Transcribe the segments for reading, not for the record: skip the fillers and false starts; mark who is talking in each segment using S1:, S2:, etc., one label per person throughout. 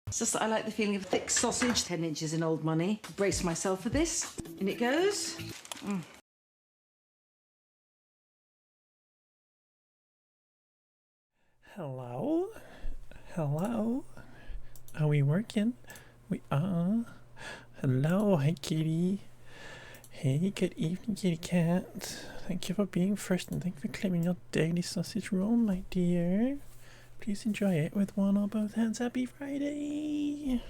S1: It's just that I like the feeling of thick sausage. 10 inches in old money. Brace myself for this. In it goes.
S2: Hello? Hello? Are we working? We are. Hello, hi kitty. Hey, good evening, kitty cat. Thank you for being first and thank you for claiming your daily sausage roll, my dear. Please enjoy it with one or both hands. Happy Friday!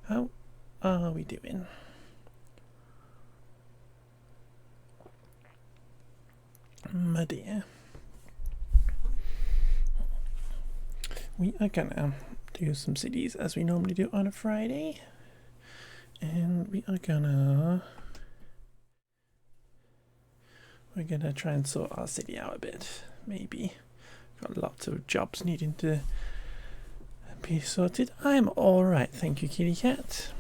S2: How are we doing? My dear. We are gonna do some cities as we normally do on a Friday. And we're gonna try and sort our city out a bit, maybe. Got lots of jobs needing to be sorted. I'm alright, thank you, kitty cat.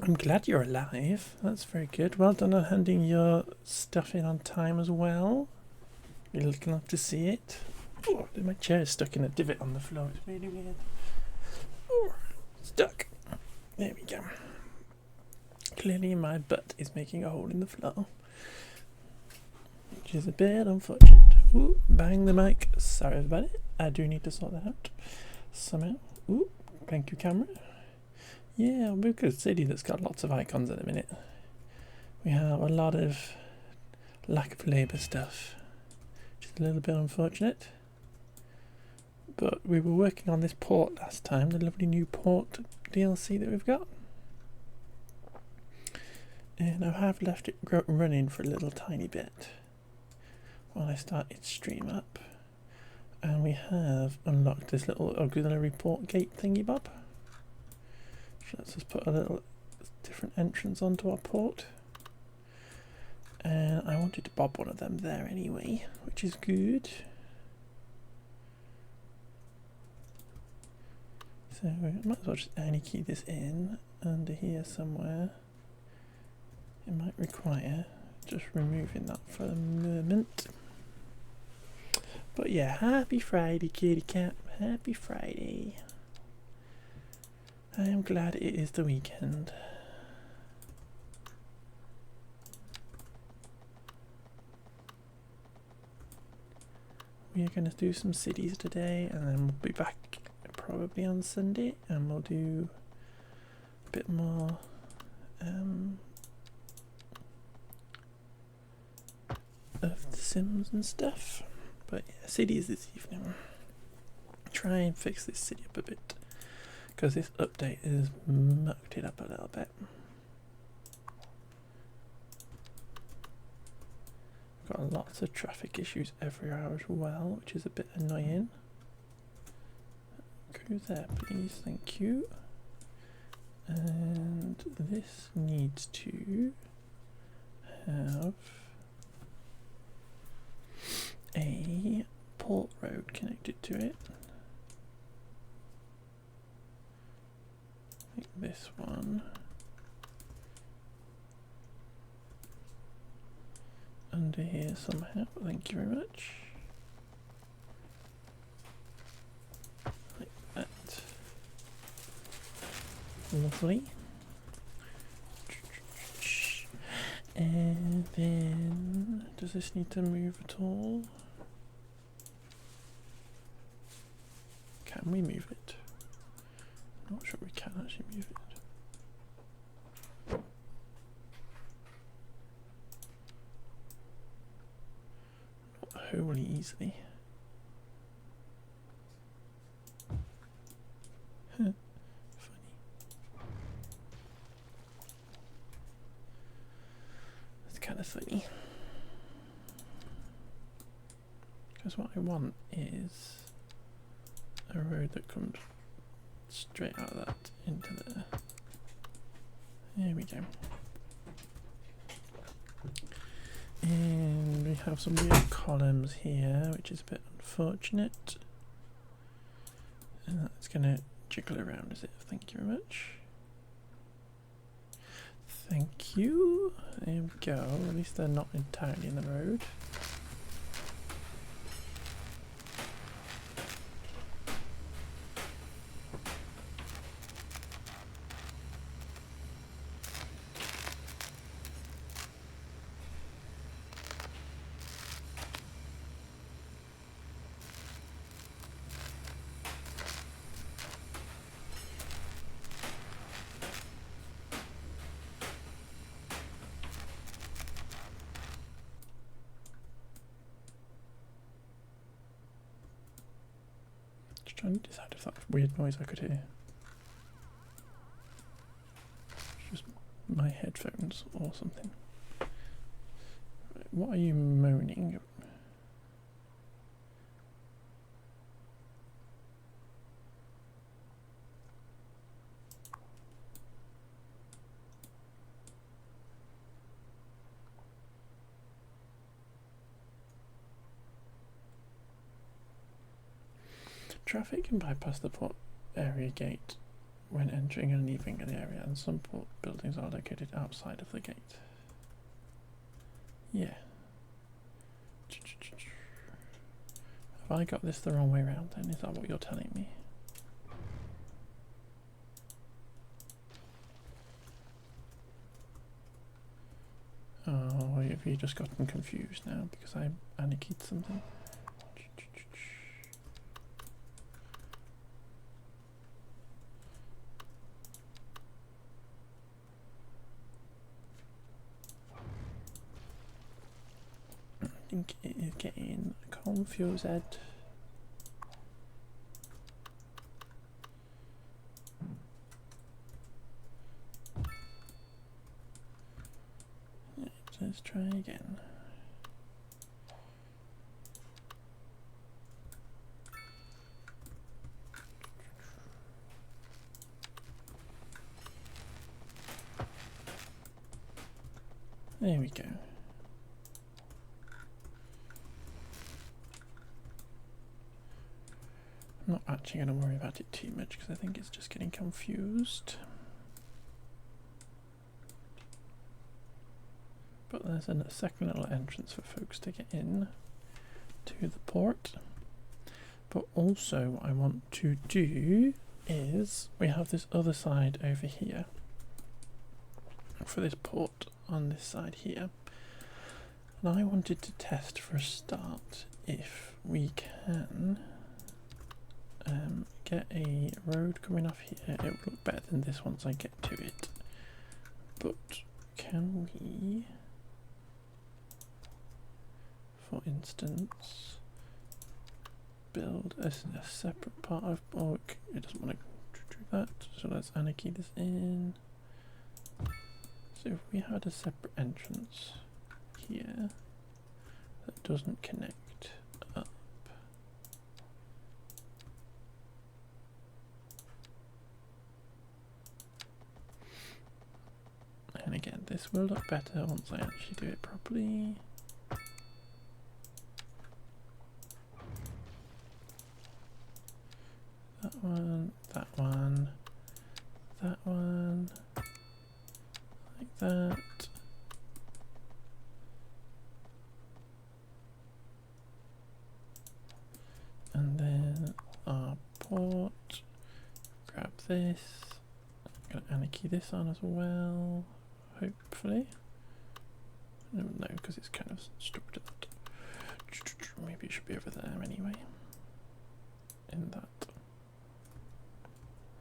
S2: I'm glad you're alive. That's very good. Well done on handing your stuff in on time as well. You're looking up to see it. Oh, my chair is stuck in a divot on the floor. It's really weird. Oh, stuck. There we go. Clearly my butt is making a hole in the floor, which is a bit unfortunate. Ooh, bang the mic. Sorry about it. I do need to sort that out somehow. Ooh, thank you, camera. Yeah, we've got a city that's got lots of icons at the minute. We have a lot of lack of labour stuff, which is a little bit unfortunate. But we were working on this port last time, the lovely new port DLC that we've got. And I have left it running for a little tiny bit while I started stream up. And we have unlocked this little auxiliary port gate thingy bob, which lets us put a little different entrance onto our port. And I wanted to bob one of them there anyway, which is good. So I might as well just any key this in under here somewhere. It might require just removing that for a moment. But yeah, happy Friday, kitty cat. Happy Friday. I am glad it is the weekend. We are going to do some cities today and then we'll be back probably on Sunday and we'll do a bit more of the Sims and stuff. But yeah, cities this evening. Try and fix this city up a bit because this update has mucked it up a little bit. Got lots of traffic issues every hour as well, which is a bit annoying. Go there please, thank you. And this needs to have a port road connected to it. I think this one. Under here somehow, thank you very much. Like that. Lovely. And then, does this need to move at all? Can we move it? I'm not sure we can actually move it. Not wholly easily. Funny. That's kind of funny. Because what I want is a road that comes straight out of that into there. There we go. And we have some weird columns here, which is a bit unfortunate. And that's going to jiggle around as if. Thank you very much. Thank you. There we go. At least they're not entirely in the road. Trying to decide if that weird noise I could hear. Just my headphones or something. What are you moaning? Traffic can bypass the port area gate when entering and leaving the area, and some port buildings are located outside of the gate. Yeah. Have I got this the wrong way around then? Is that what you're telling me? Oh, have you just gotten confused now because I anarchied something? I think it is getting confused. Let's try again. There we go. I'm not actually going to worry about it too much because I think it's just getting confused. But there's a second little entrance for folks to get in to the port. But also what I want to do is we have this other side over here for this port on this side here. And I wanted to test for a start if we can get a road coming off here. It will look better than this once I get to it. But can we, for instance, build a separate part of, oh, it doesn't want to do that, so let's anarchy this in. So if we had a separate entrance here that doesn't connect up, and again this will look better once I actually do it properly. That one, that one, that one, like that. And then our port, grab this, I'm going to anarchy this on as well, hopefully. No, because it's kind of stuck to that. Maybe it should be over there anyway. In that.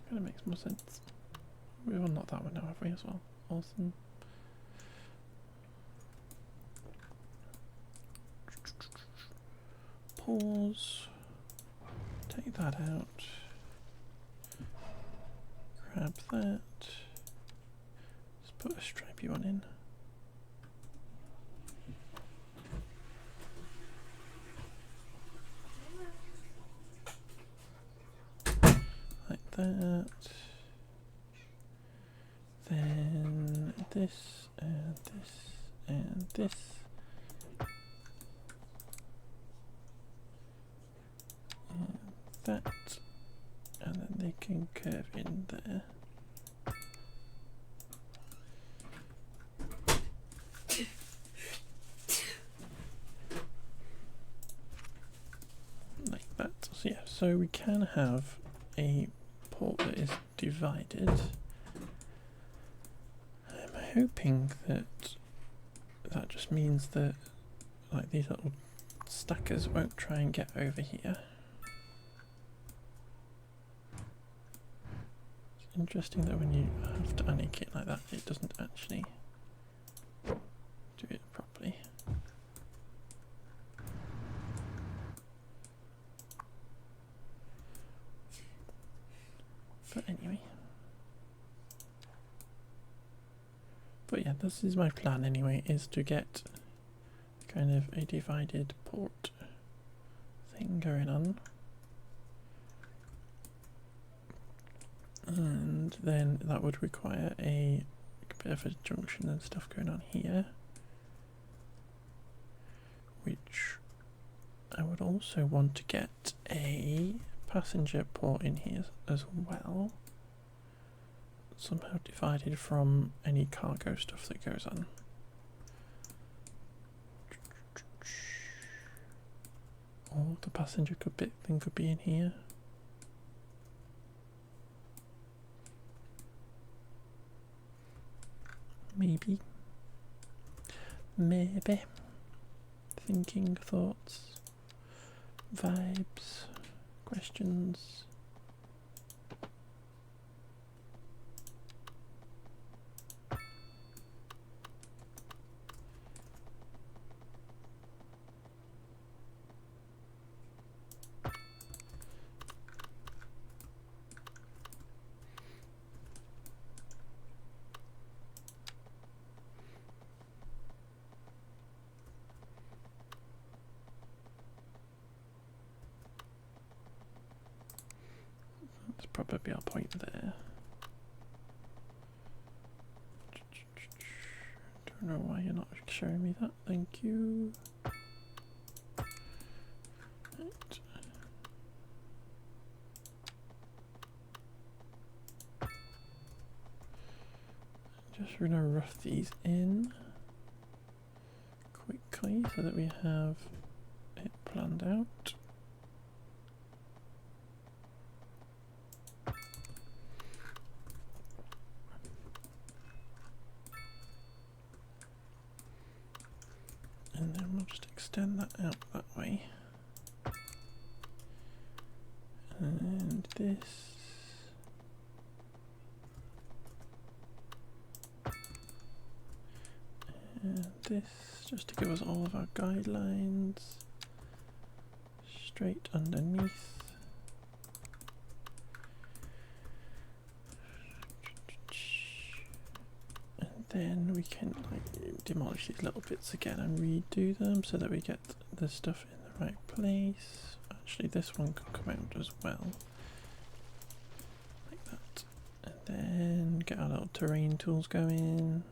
S2: Kind of makes more sense. We've unlocked that one now, have we, as well? Awesome. Pause. Take that out. Grab that. Let's put a stripy one in. Like that. Then this and this and this. And that. And then they can curve in there. Like that. So yeah, so we can have a port that is divided. I'm hoping that that just means that like these little stackers won't try and get over here. It's interesting that when you have to anarchy it like that, it doesn't actually do it properly. But yeah, this is my plan anyway, is to get kind of a divided port thing going on. And then that would require a bit of a junction and stuff going on here, which I would also want to get a passenger port in here as well, somehow divided from any cargo stuff that goes on. Or the passenger thing could be in here. Maybe. Thinking, thoughts, vibes, questions. That's probably our point there. Don't know why you're not showing me that. Thank you. Right. Just gonna rough these in quickly so that we have it planned out. And then we'll just extend that out that way. And this. And this, just to give us all of our guidelines. Straight underneath. Then we can like demolish these little bits again and redo them so that we get the stuff in the right place. Actually, this one could come out as well, like that. And then get our little terrain tools going.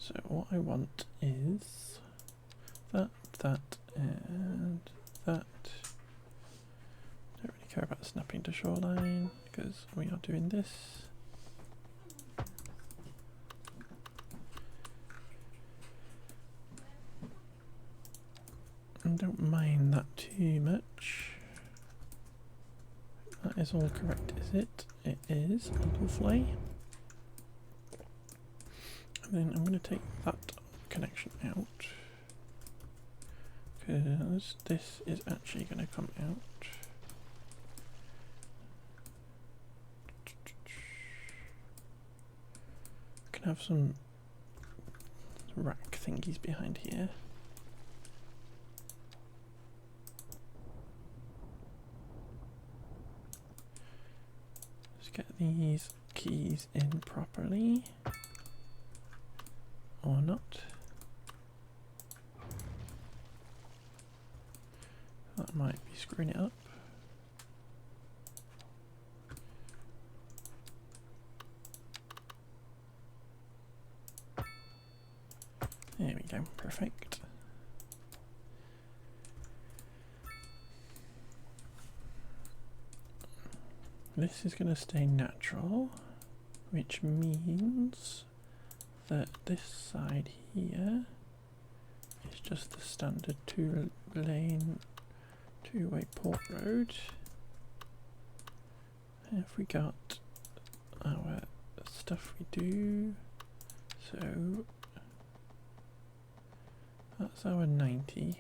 S2: So what I want is that, and that. Don't really care about snapping to shoreline because we are doing this. And don't mind that too much. That is all correct, is it? It is. Lovely. Then I'm going to take that connection out because this is actually going to come out. I can have some rack thingies behind here. Let's get these keys in properly. Or not. That might be screwing it up. There we go, perfect. This is going to stay natural, which means that this side here is just the standard two-lane, two-way port road. And if we got our stuff we do, so that's our 90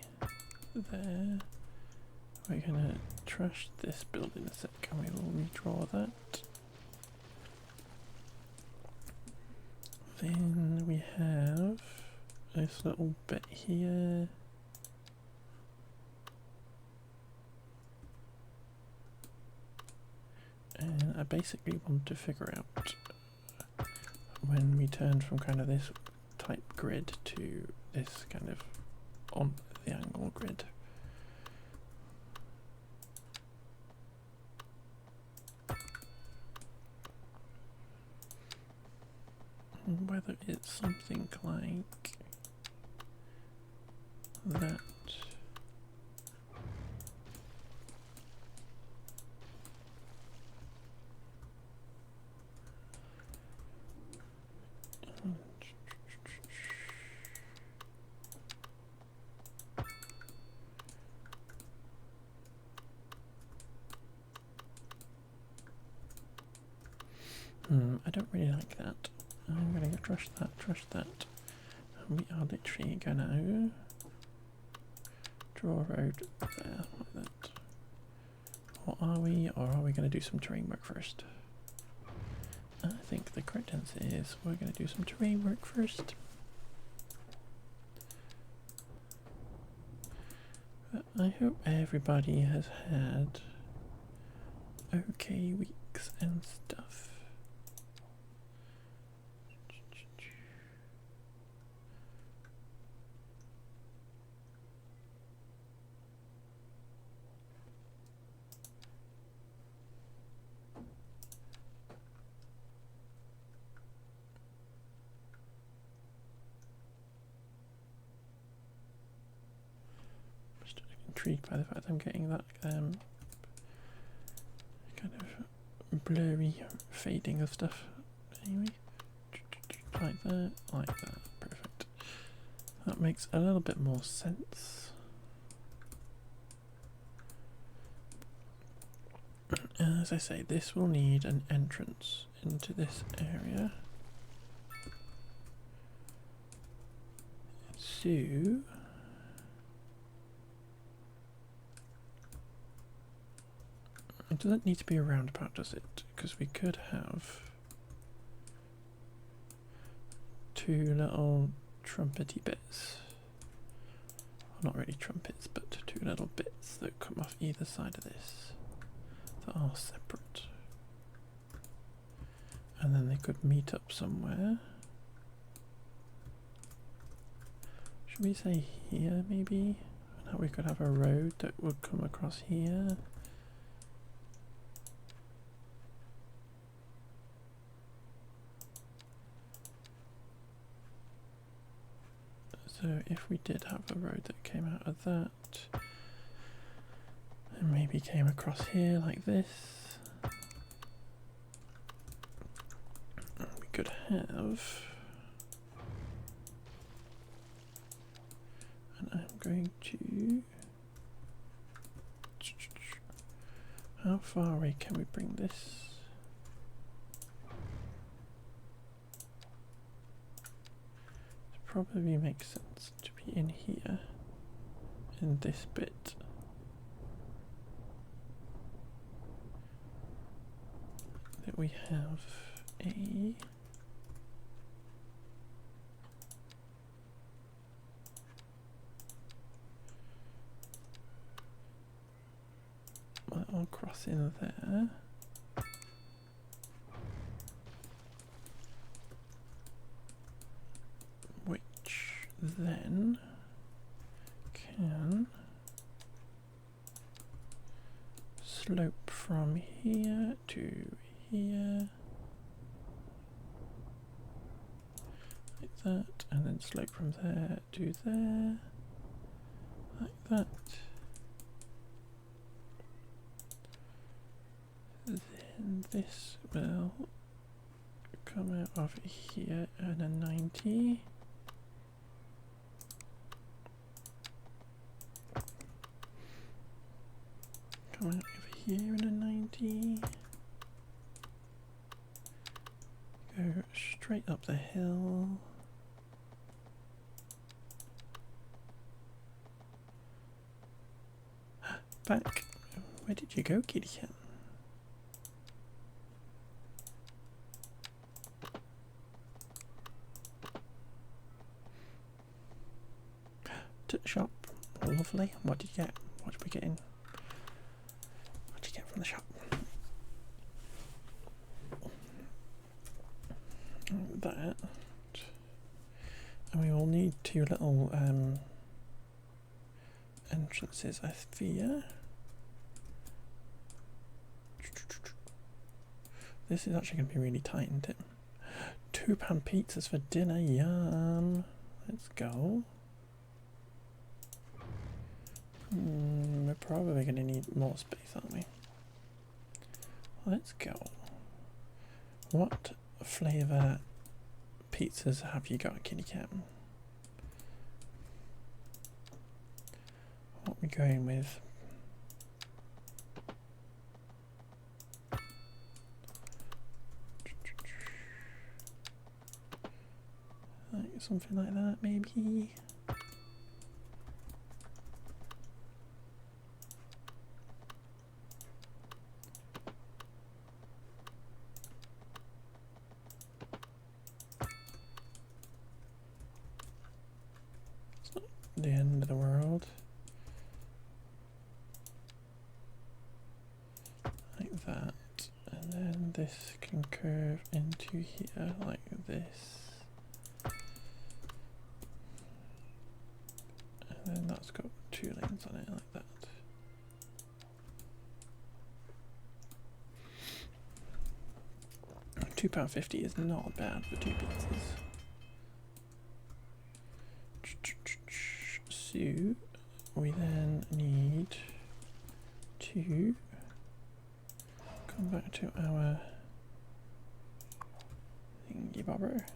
S2: there. We're gonna trash this building a sec and we will redraw that. Then we have this little bit here. And I basically want to figure out when we turn from kind of this type grid to this kind of on the angle grid. Whether it's something like that. I don't really like that. I'm gonna go trash that. And we are literally gonna draw a road there, like that. Or are we gonna do some terrain work first? I think the correct answer is we're gonna do some terrain work first. But I hope everybody has had okay weeks and stuff. Intrigued by the fact I'm getting that kind of blurry fading of stuff. Anyway, like that, perfect. That makes a little bit more sense. As I say, this will need an entrance into this area. So it doesn't need to be a roundabout, does it? Because we could have two little trumpety bits. Well, not really trumpets, but two little bits that come off either side of this that are separate. And then they could meet up somewhere. Should we say here, maybe? And how we could have a road that would come across here. So if we did have a road that came out of that, and maybe came across here like this, we could have, and I'm going to, how far away can we bring this? Probably makes sense to be in here, in this bit. That we have a little crossing there. Then can slope from here to here like that, and then slope from there to there like that. Then this will come out of here at a 90. Come out over here in a 90. Go straight up the hill. Back. Where did you go, kitty cat? shop. Lovely. What did you get? What did we get in? What did you get from the shop? That. And we will need 2 little entrances, I fear. This is actually going to be really tight, isn't it? £2 pizzas for dinner, yum. Let's go. We're probably going to need more space, aren't we? Let's go. What flavour pizzas have you got, kitty cat? What are we going with? Like something like that, maybe. It's not the end of the world. Like that. And then this can curve into here like this. And then that's got 2 lanes on it like that. £2.50 is not bad for 2 pizzas. So we then need to come back to our thingy bobber.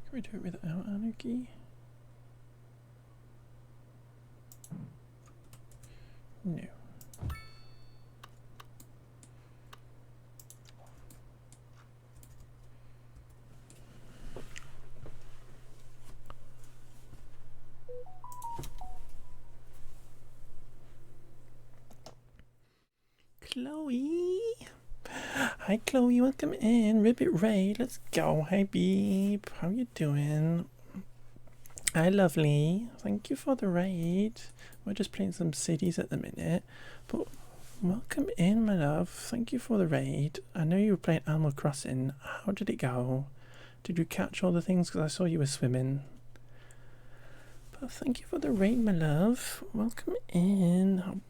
S2: Can we do it without anarchy? No. Chloe. Hi Chloe, welcome in. Ribbit Ray, let's go. Hi Beep, how you doing? Hi lovely, thank you for the raid. We're just playing some cities at the minute, but welcome in my love. Thank you for the raid. I know you were playing Animal Crossing. How did it go? Did you catch all the things? Because I saw you were swimming. But thank you for the raid my love. Welcome in.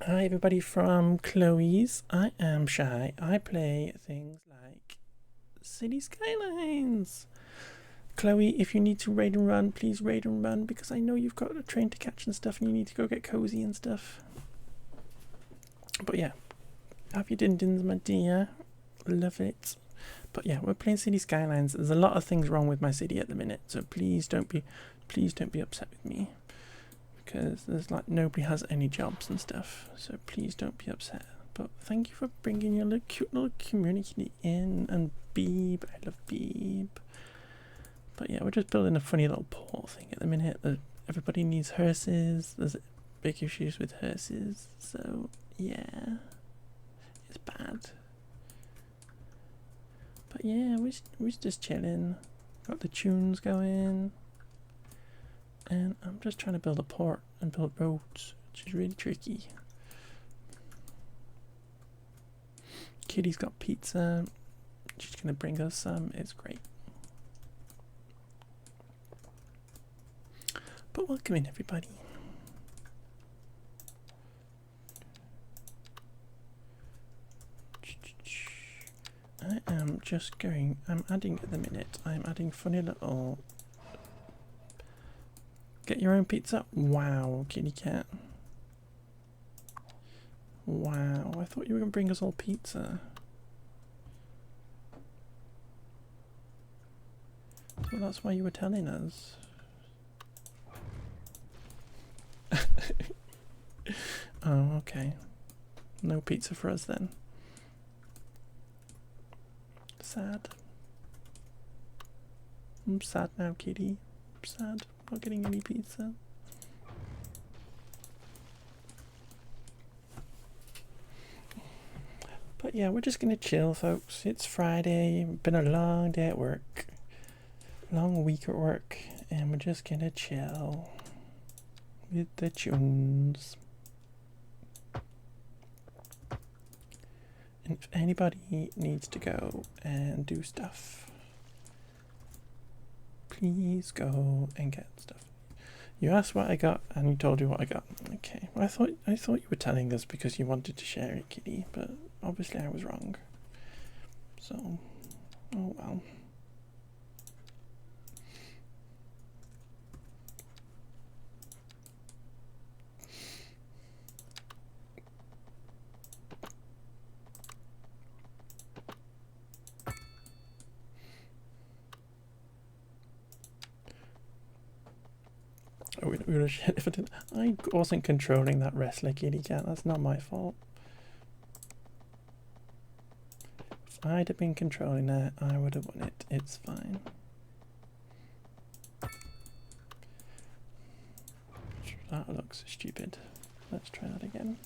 S2: Hi everybody from Chloe's. I am Shy. I play things like City Skylines. Chloe, if you need to raid and run, please raid and run, because I know you've got a train to catch and stuff and you need to go get cozy and stuff. But yeah, have your din-dins my dear. Love it. But yeah, we're playing City Skylines. There's a lot of things wrong with my city at the minute, so please don't be upset with me. Because there's like nobody has any jobs and stuff, so please don't be upset. But thank you for bringing your little cute little community in, and Beeb, I love Beeb. But yeah, we're just building a funny little port thing at the minute. Everybody needs hearses. There's big issues with hearses, so yeah, it's bad. But yeah, we're just chilling. Got the tunes going. And I'm just trying to build a port and build roads, which is really tricky. Kitty's got pizza. She's going to bring us some. It's great. But welcome in, everybody. I am just going... I'm adding at the minute. I'm adding funny little... Get your own pizza? Wow, kitty cat. Wow, I thought you were going to bring us all pizza. So that's why you were telling us. Oh, okay. No pizza for us then. Sad. I'm sad now, kitty. I'm sad. Not getting any pizza. But yeah, we're just gonna chill, folks. It's Friday, been a long day at work, long week at work, and we're just gonna chill with the tunes. And if anybody needs to go and do stuff, please go and get stuff. You asked what I got, and you told you what I got. Okay. Well, I thought you were telling us because you wanted to share it, Kitty. But obviously, I was wrong. So, oh well. Oh, we would have shit if I didn't. I wasn't controlling that wrestler, Kitty Cat. That's not my fault. If I'd have been controlling that, I would have won it. It's fine. That looks stupid. Let's try that again.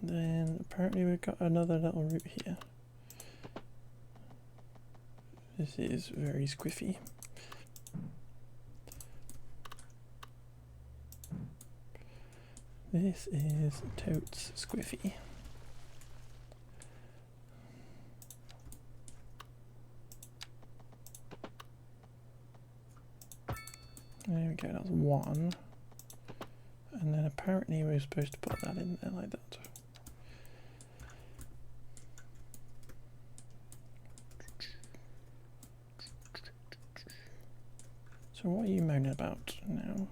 S2: Then apparently we've got another little route here. This is very squiffy. This is totes squiffy. There we go, that's one. And then apparently we're supposed to put that in there like that. So what are you moaning about now?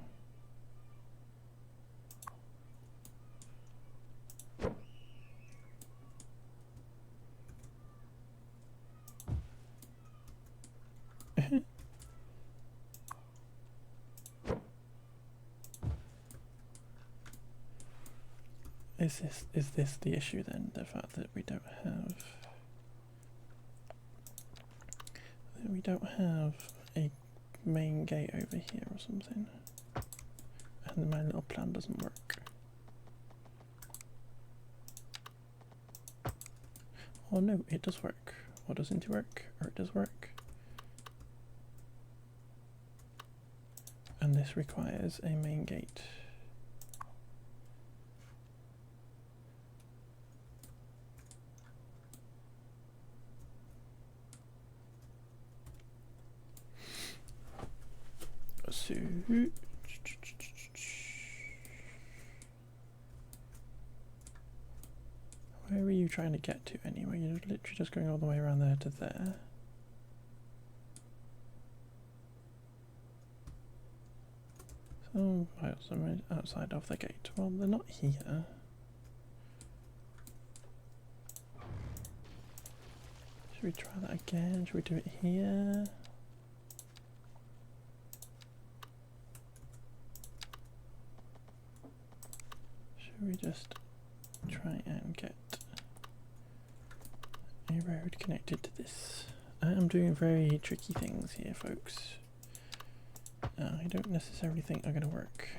S2: Is this the issue then? The fact that we don't have a main gate over here or something, and my little plan doesn't work. Oh no, it does work. Or doesn't it work? Or it does work. And this requires a main gate. So where are you trying to get to anyway? You're literally just going all the way around there to there. So miles outside of the gate. Well, they're not here. Should we try that again? Should we do it here? Should we just try and get a road connected to this? I am doing very tricky things here, folks. I don't necessarily think they're going to work.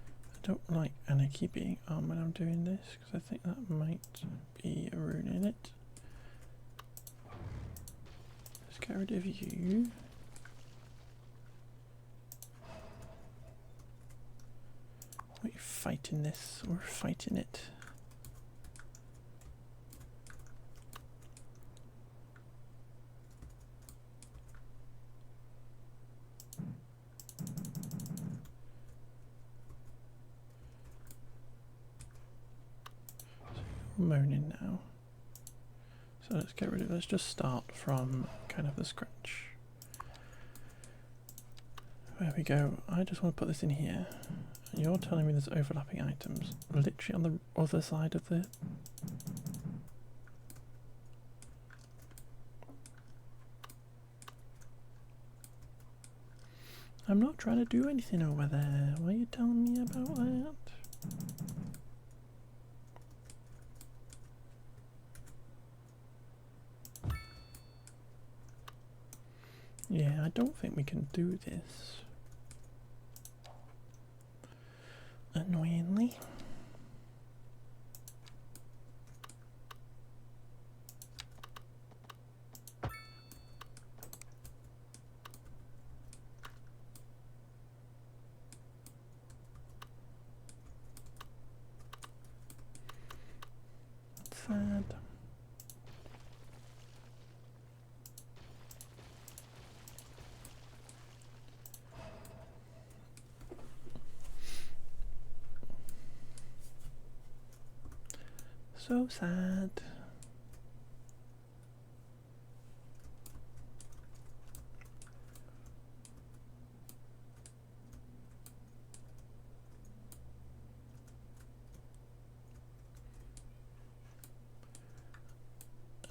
S2: I don't like anarchy being on when I'm doing this, because I think that might be ruining it. Let's get rid of you. We're fighting this, we're fighting it. Moaning now. So let's get rid of it. Let's just start from kind of the scratch. There we go. I just want to put this in here, You're telling me there's overlapping items literally on the other side of the... I'm not trying to do anything over there. Why are you telling me about that? Yeah, I don't think we can do this. Annoyingly. Sad. So sad.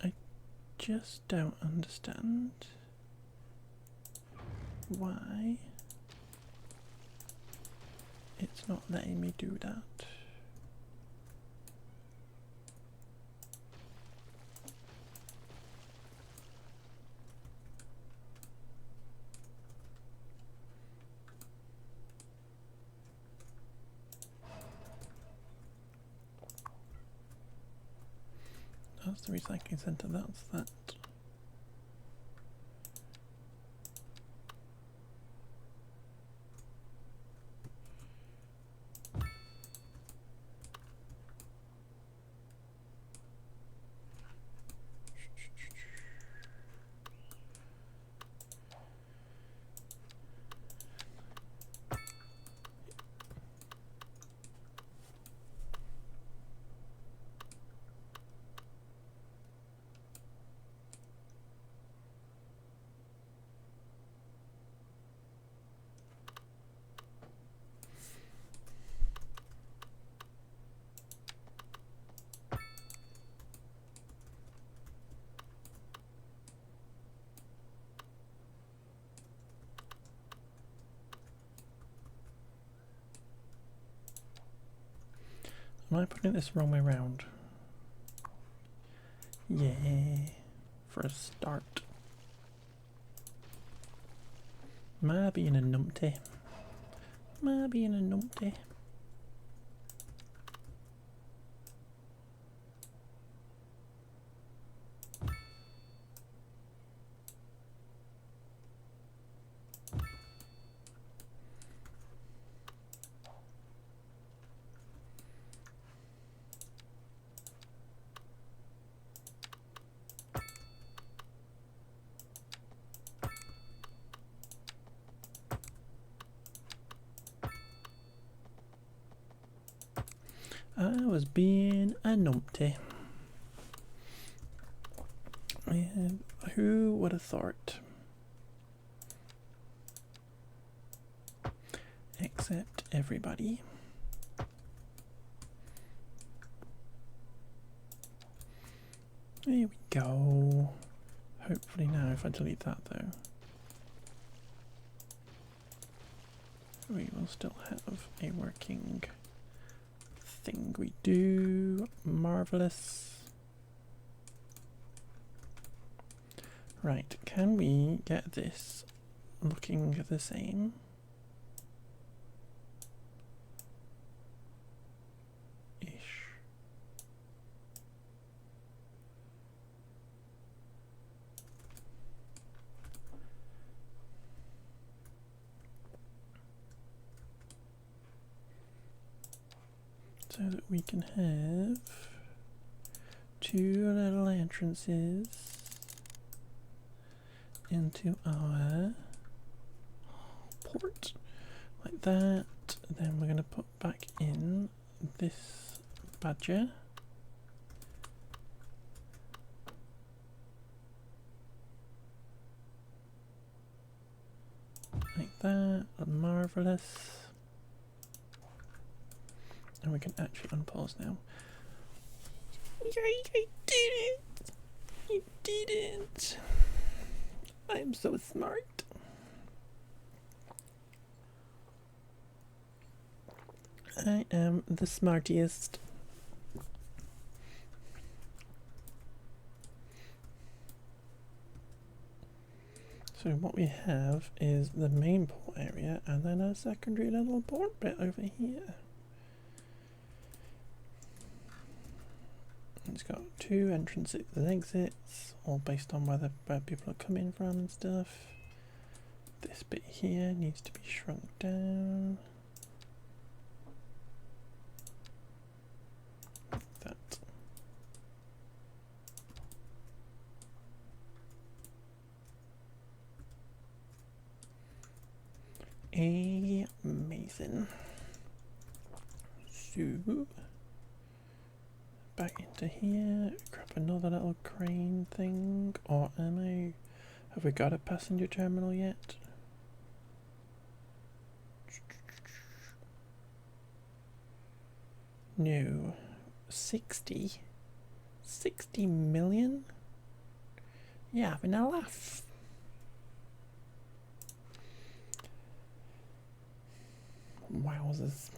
S2: I just don't understand why it's not letting me do that. That's the recycling centre, that's that. Am I putting this the wrong way around? Yeah, for a start. Am I being a numpty? Am I being a numpty? I was being a numpty. And who would have thought? Except everybody. There we go. Hopefully now, if I delete that though, we will still have a working thing. We do. Marvelous. Right, can we get this looking the same? Ish. So that we can have two little entrances into our port like that. Then we're going to put back in this badger. Like that. Marvelous. And we can actually unpause now. Yay, I did it! You did it! I am so smart. I am the smartiest. So what we have is the main port area and then a secondary little port bit over here. It's got 2 entrances and exits, all based on where people are coming from and stuff. This bit here needs to be shrunk down. That. Amazing. So, back into here, grab another little crane thing, or ammo. Have we got a passenger terminal yet? No. 60 million? Yeah, having a laugh. Wowzers.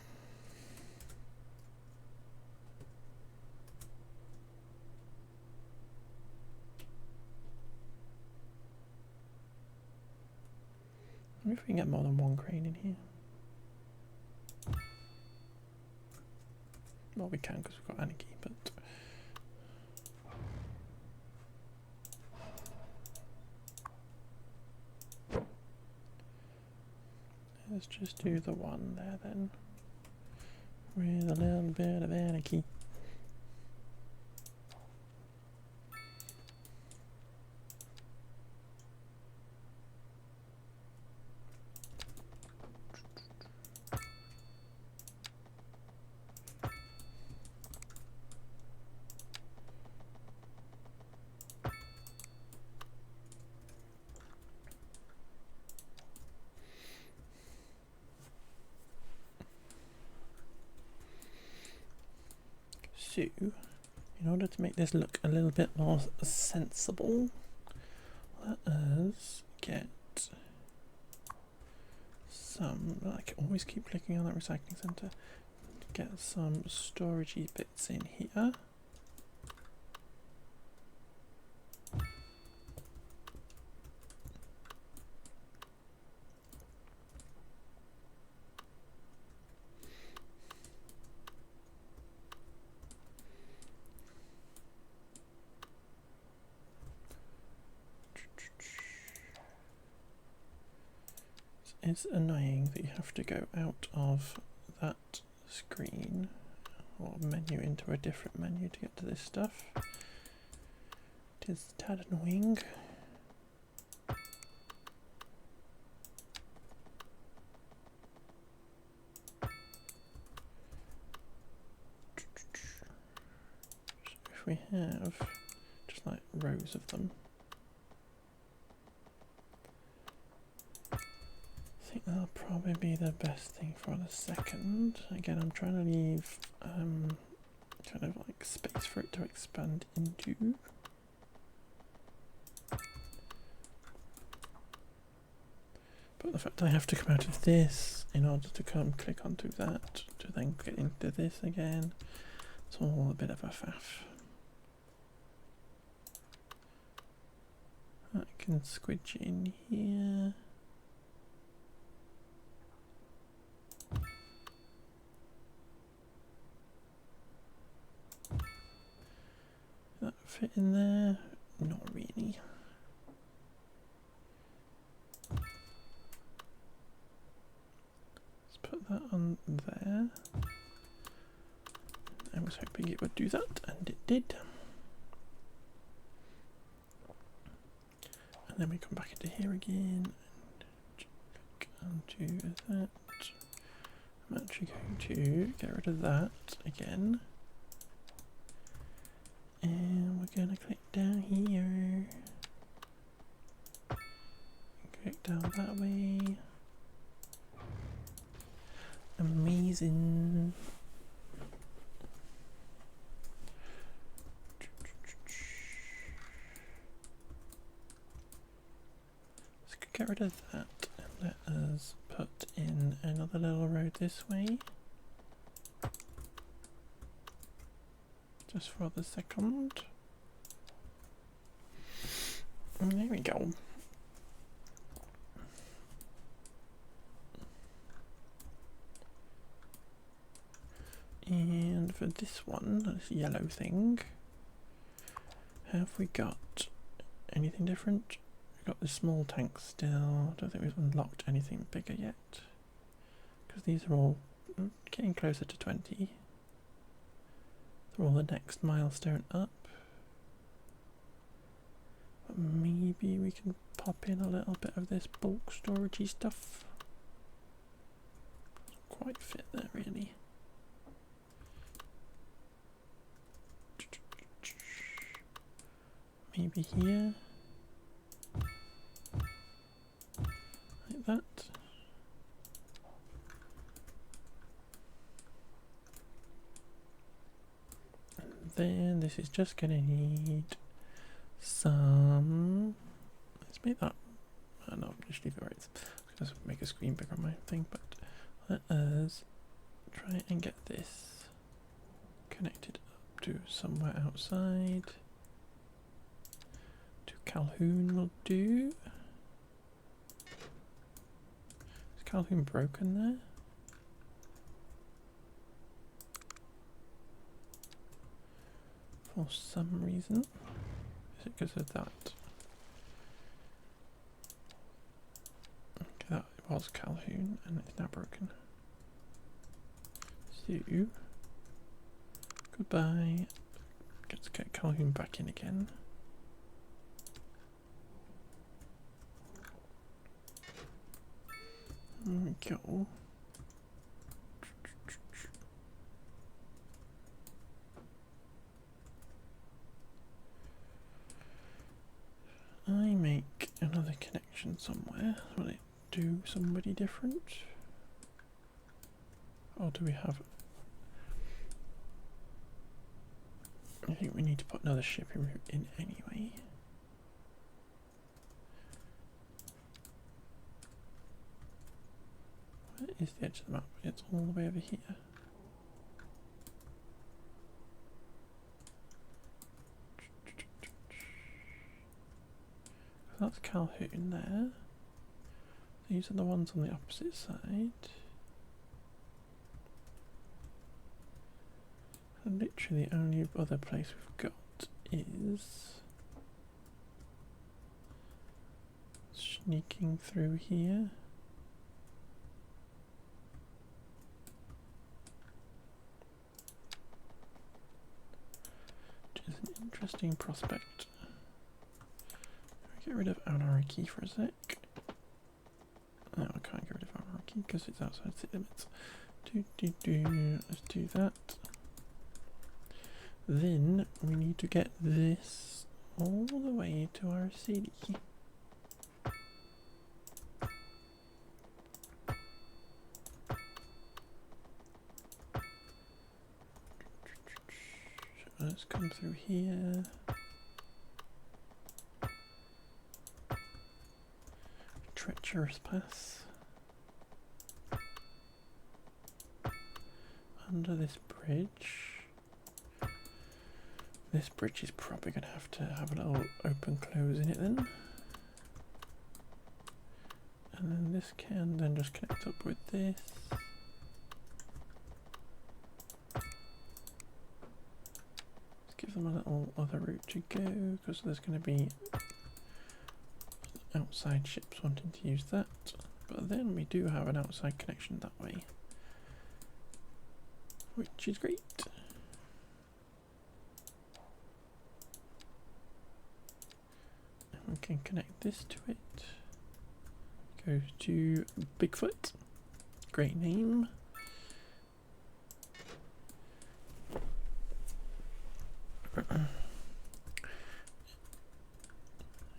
S2: I wonder if we can get more than one crane in here. Well, we can because we've got Anarchy, but let's just do the one there then, with a little bit of Anarchy. So, in order to make this look a little bit more sensible, let us get some, I can always keep clicking on that recycling centre, get some storagey bits in here. It's annoying that you have to go out of that screen or menu into a different menu to get to this stuff. It is a tad annoying. So if we have just like rows of them, I think that'll probably be the best thing for the second. Again, I'm trying to leave kind of like space for it to expand into. But the fact I have to come out of this in order to come click onto that to then get into this again, it's all a bit of a faff. I can squidge in here. That fit in there? Not really. Let's put that on there. I was hoping it would do that, and it did. And then we come back into here again and onto that. I'm actually going to get rid of that again. And we're going to click down here. Click down that way. Amazing. get rid of that and let us put in another little road this way. Just for the second. And there we go. And for this one, this yellow thing, have we got anything different? We've got the small tank still. I don't think we've unlocked anything bigger yet. Because these are all getting closer to 20. They're all the next milestone up. But maybe we can pop in a little bit of this bulk storagey stuff. Doesn't quite fit there really. Maybe here. Like that. And then this is just gonna need some. Let's make that. No, just leave it right. Just make a screen bigger on my thing, but let us try and get this connected up to somewhere outside. To Calhoun will do. Is Calhoun broken there? For some reason. Is it because of that? Okay, that was Calhoun and it's now broken. So, goodbye. Let's get Calhoun back in again. There we go. I make another connection somewhere. Will it do somebody different? Or do we have... I think we need to put another shipping route in anyway. Where is the edge of the map? It's all the way over here. That's Calhoun there. These are the ones on the opposite side. And literally the only other place we've got is sneaking through here. Which is an interesting prospect. Get rid of anarchy for a sec. No, I can't get rid of anarchy because it's outside city limits. Let's do that. Then we need to get this all the way to our city. Let's come through here. Treacherous pass. Under this bridge. This bridge is probably going to have a little open close in it then. And then this can then just connect up with this. Let's give them a little other route to go because there's going to be outside ships wanting to use that. But then we do have an outside connection that way, which is great. We can connect this to it. Goes to Bigfoot. Great name.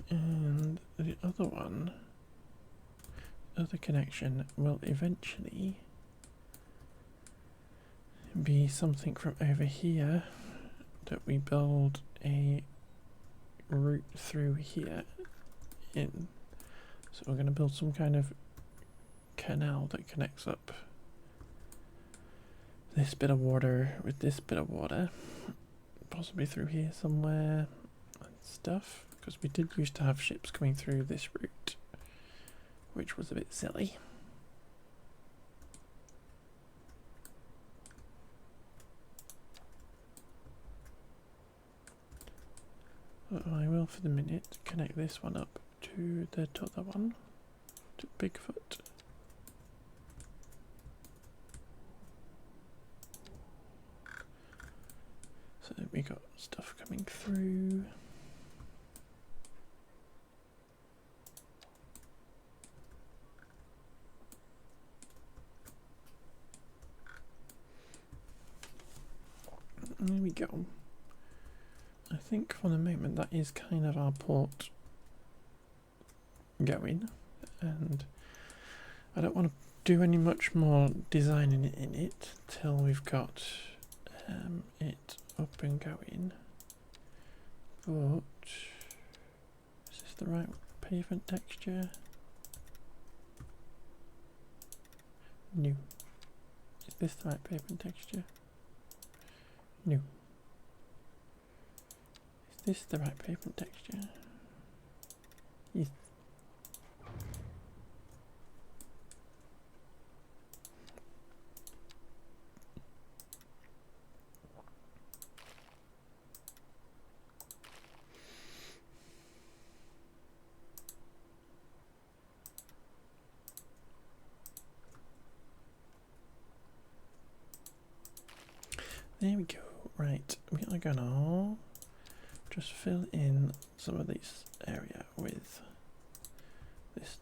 S2: And the other one, other connection will eventually be something from over here that we build a route through here in So we're going to build some kind of canal that connects up this bit of water with this bit of water, possibly through here somewhere and stuff, because we did used to have ships coming through this route, which was a bit silly. I will, for the minute, connect this one up to the other one, to Bigfoot. So we got stuff coming through. There we go. I think for the moment that is kind of our port going, and I don't want to do any much more designing in it till we've got it up and going. But is this the right pavement texture? No. Is this the right pavement texture? No. Is this the right pavement texture? Yes. There we go. Right, we are gonna just fill in some of this area with this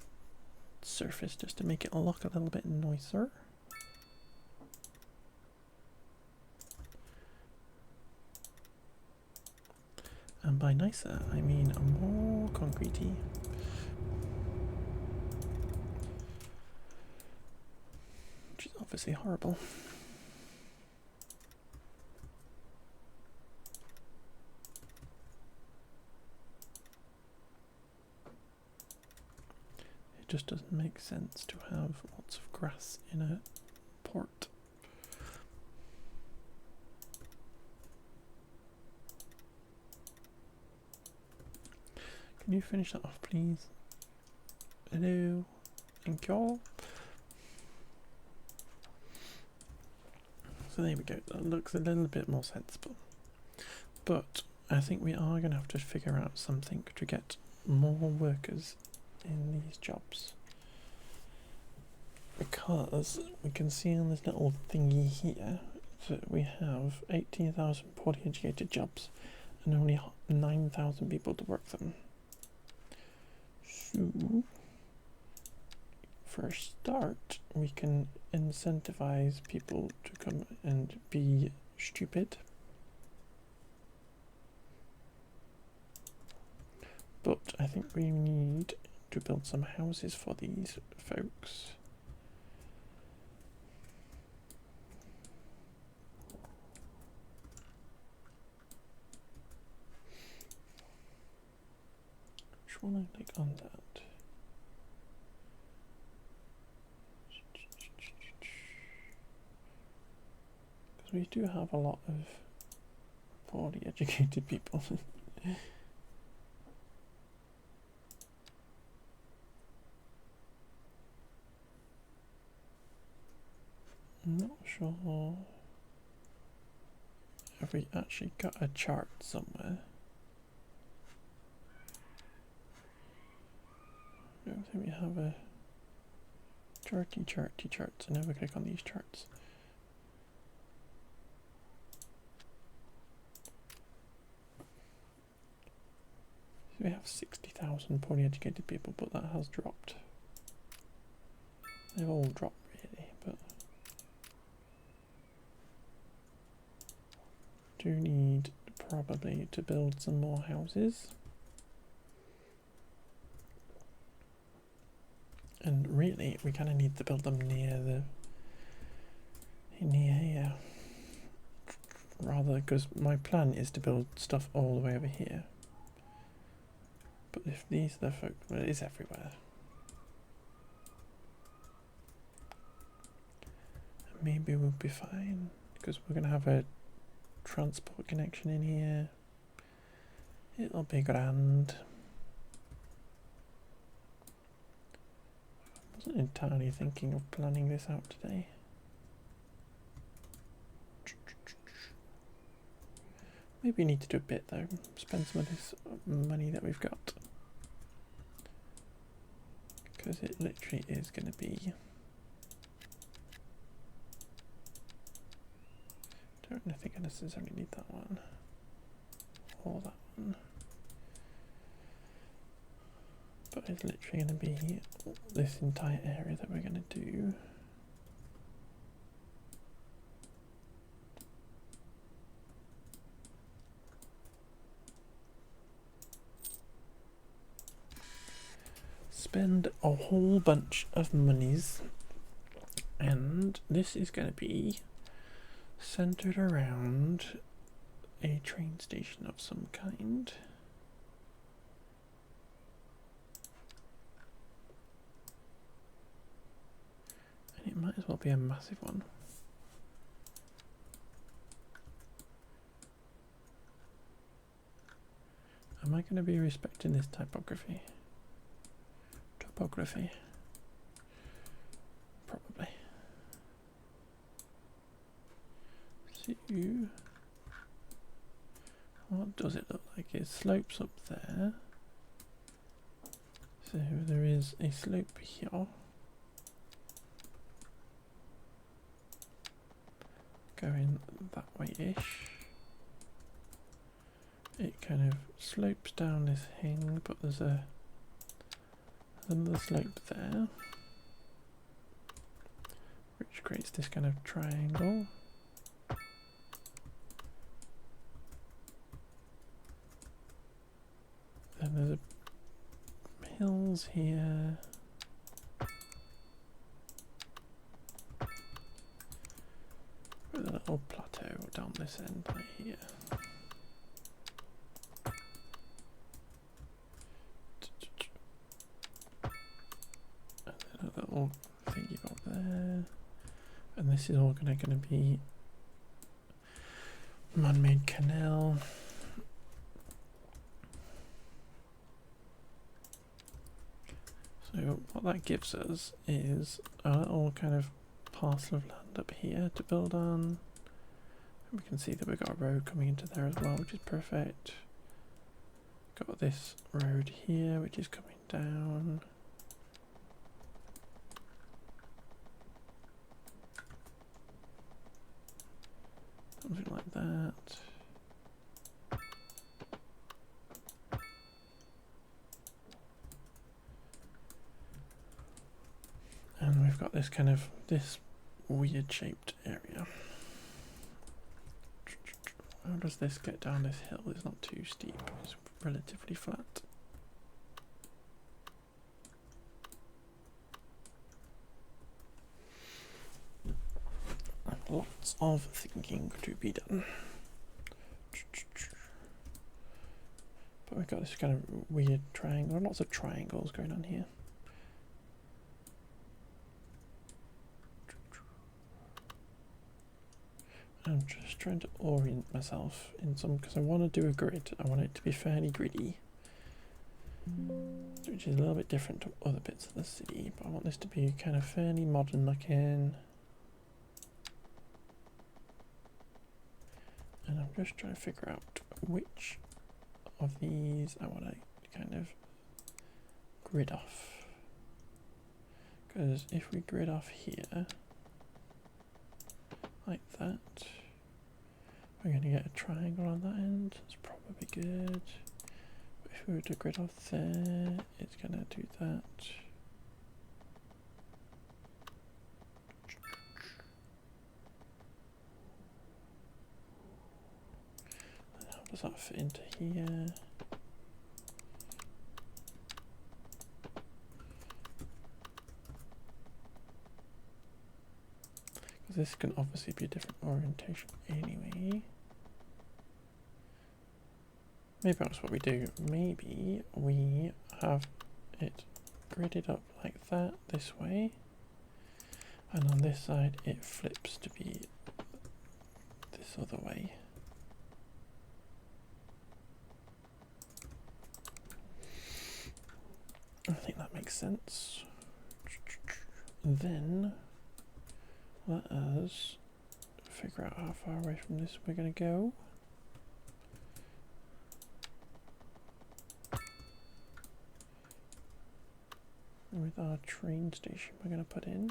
S2: surface just to make it look a little bit nicer. And by nicer, I mean more concretey. Which is obviously horrible. It just doesn't make sense to have lots of grass in a port. Can you finish that off, please? Hello. Thank you all. So there we go. That looks a little bit more sensible. But I think we are going to have to figure out something to get more workers in these jobs. Because we can see on this little thingy here that we have 18,000 poorly educated jobs and only 9,000 people to work them. So, for a start, we can incentivize people to come and be stupid. But I think we need to build some houses for these folks. Which one I like on that? Because we do have a lot of poorly educated people. I'm not sure if we actually got a chart somewhere. I don't think we have a charty charts. I never click on these charts. So we have 60,000 poorly educated people, but that has dropped. They've all dropped really, but do need probably to build some more houses. And really, we kind of need to build them near here, rather, because my plan is to build stuff all the way over here. But if these are the folk, well, it is everywhere. maybe we'll be fine because we're going to have a transport connection in here. It'll be grand. I wasn't entirely thinking of planning this out today. Maybe we need to do a bit though, spend some of this money that we've got. Because it literally is going to be... don't think I necessarily need that one. Or that one. But it's literally going to be this entire area that we're going to do. Spend a whole bunch of monies, and this is going to be centered around a train station of some kind. And it might as well be a massive one. Am I going to be respecting this typography? Topography? Probably. So, what does it look like? It slopes up there. So there is a slope here. Going that way-ish. It kind of slopes down this thing, but there's another slope there, which creates this kind of triangle. Then there's hills here. With a little plateau down this end right here. And then a little thingy up there. And this is all going to be man-made canal. So what that gives us is a little kind of parcel of land up here to build on. And we can see that we've got a road coming into there as well, which is perfect. Got this road here, which is coming down. Something like that. And we've got this kind of, this weird shaped area. How does this get down this hill? It's not too steep, it's relatively flat. Lots of thinking to be done. But we've got this kind of weird triangle, lots of triangles going on here. I'm just trying to orient myself in some, because I want to do a grid. I want it to be fairly gritty, which is a little bit different to other bits of the city, but I want this to be kind of fairly modern looking. And I'm just trying to figure out which of these I want to kind of grid off. Because if we grid off here, like that, we're going to get a triangle on that end. That's probably good. But if we were to grid off there, it's going to do that. How does that fit into here? This can obviously be a different orientation anyway. Maybe that's what we do. Maybe we have it gridded up like that this way. And on this side it flips to be this other way. I think that makes sense. Then let us figure out how far away from this we're going to go. With our train station we're going to put in.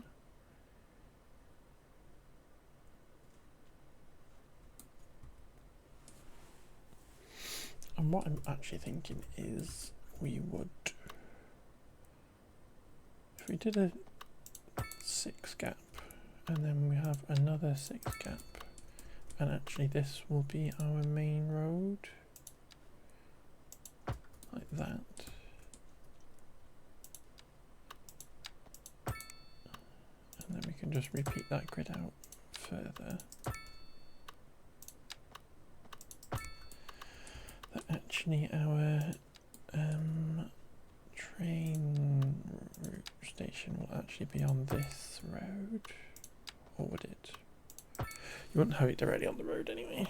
S2: And what I'm actually thinking is we would, if we did a 6 gap and then we have another 6 gap, and actually this will be our main road, like that. And then we can just repeat that grid out further. That actually our train station will actually be on this road, or would it? You wouldn't have it directly on the road anyway.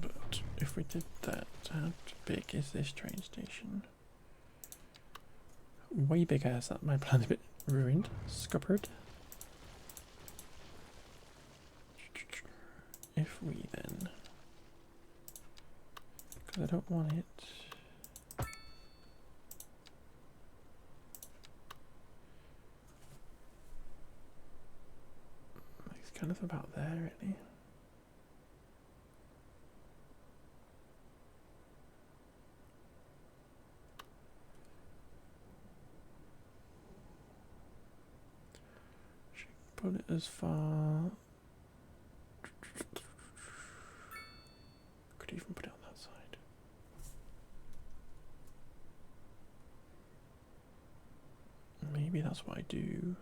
S2: But if we did that, how big is this train station? Way bigger, so that my plan's a bit ruined, scuppered. If we then, because I don't want it. It's kind of about there, really. Put it as far. Could even put it on that side. Maybe that's what I do.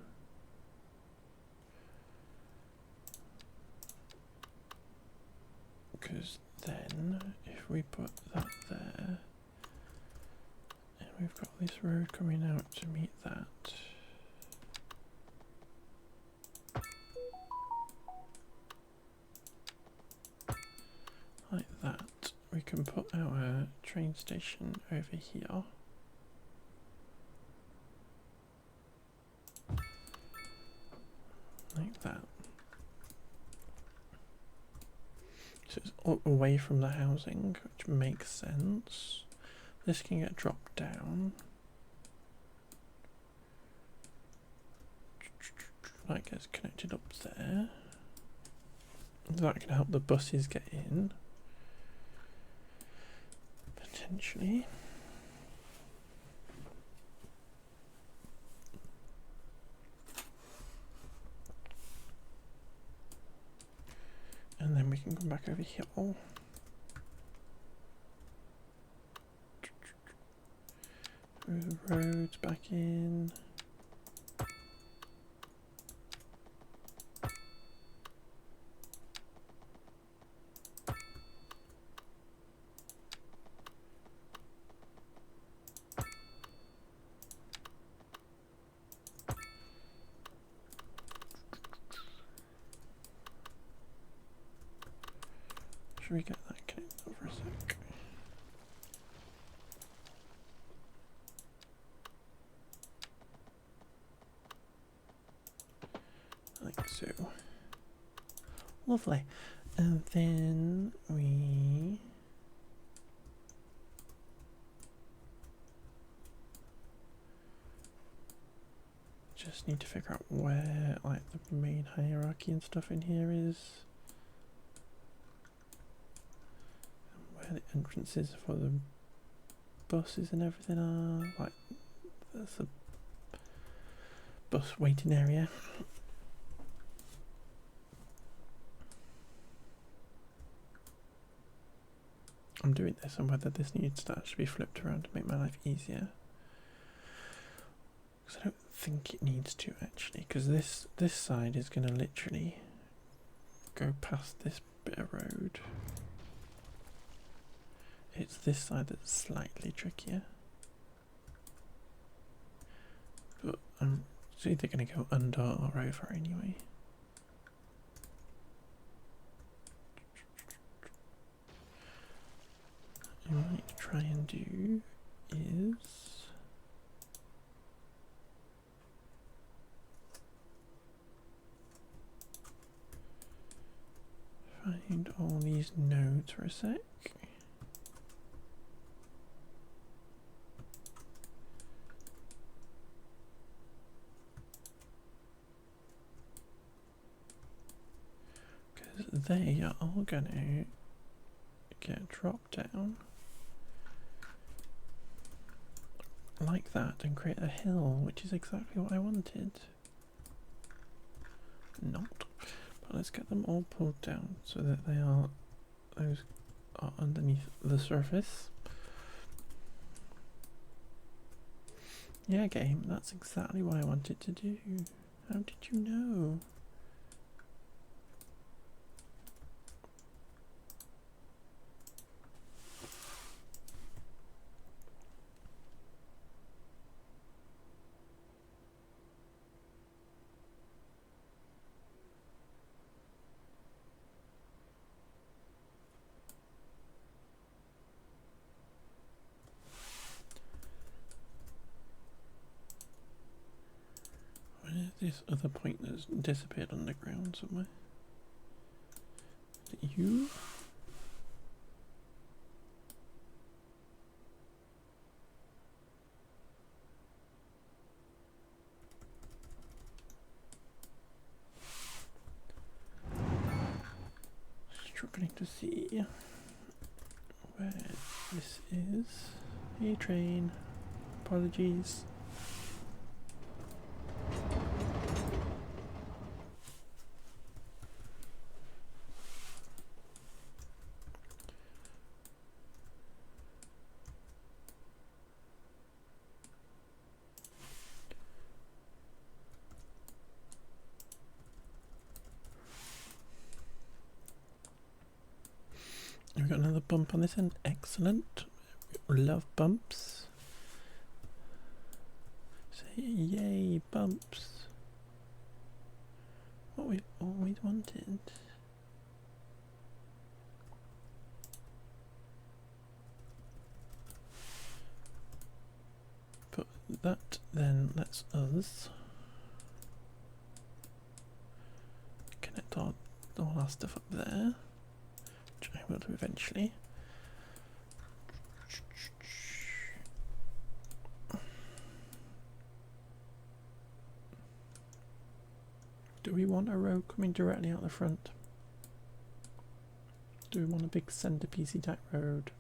S2: Because then, if we put that there, and we've got this road coming out to meet that. Like that, we can put our train station over here. Like that. So it's away from the housing, which makes sense. This can get dropped down. That gets connected up there. That can help the buses get in. Potentially. And then we can come back over here. Oh. Move the roads back in. Should we get that connected over a sec? Like so. Lovely. And then we just need to figure out where like the main hierarchy and stuff in here is. The entrances for the buses and everything are. Like, there's a bus waiting area. I'm doing this on whether this needs to actually be flipped around to make my life easier. Because I don't think it needs to actually, because this side is going to literally go past this bit of road. It's this side that's slightly trickier. But I'm It's either going to go under or over anyway. What I might try and do is find all these nodes for a sec. Because they are all going to get dropped down like that and create a hill, which is exactly what I wanted. Not. But let's get them all pulled down so that those are underneath the surface. Yeah, game, that's exactly what I wanted to do. How did you know? This other point that's disappeared underground somewhere. Is it you? Struggling to see where this is. Hey train, apologies. We've got another bump on this end. Excellent. Love bumps. Say yay, bumps. What we always wanted. But that then lets us connect all our stuff up there. Which I will do eventually. Do we want a road coming directly out the front? Do we want a big centerpiecey type road?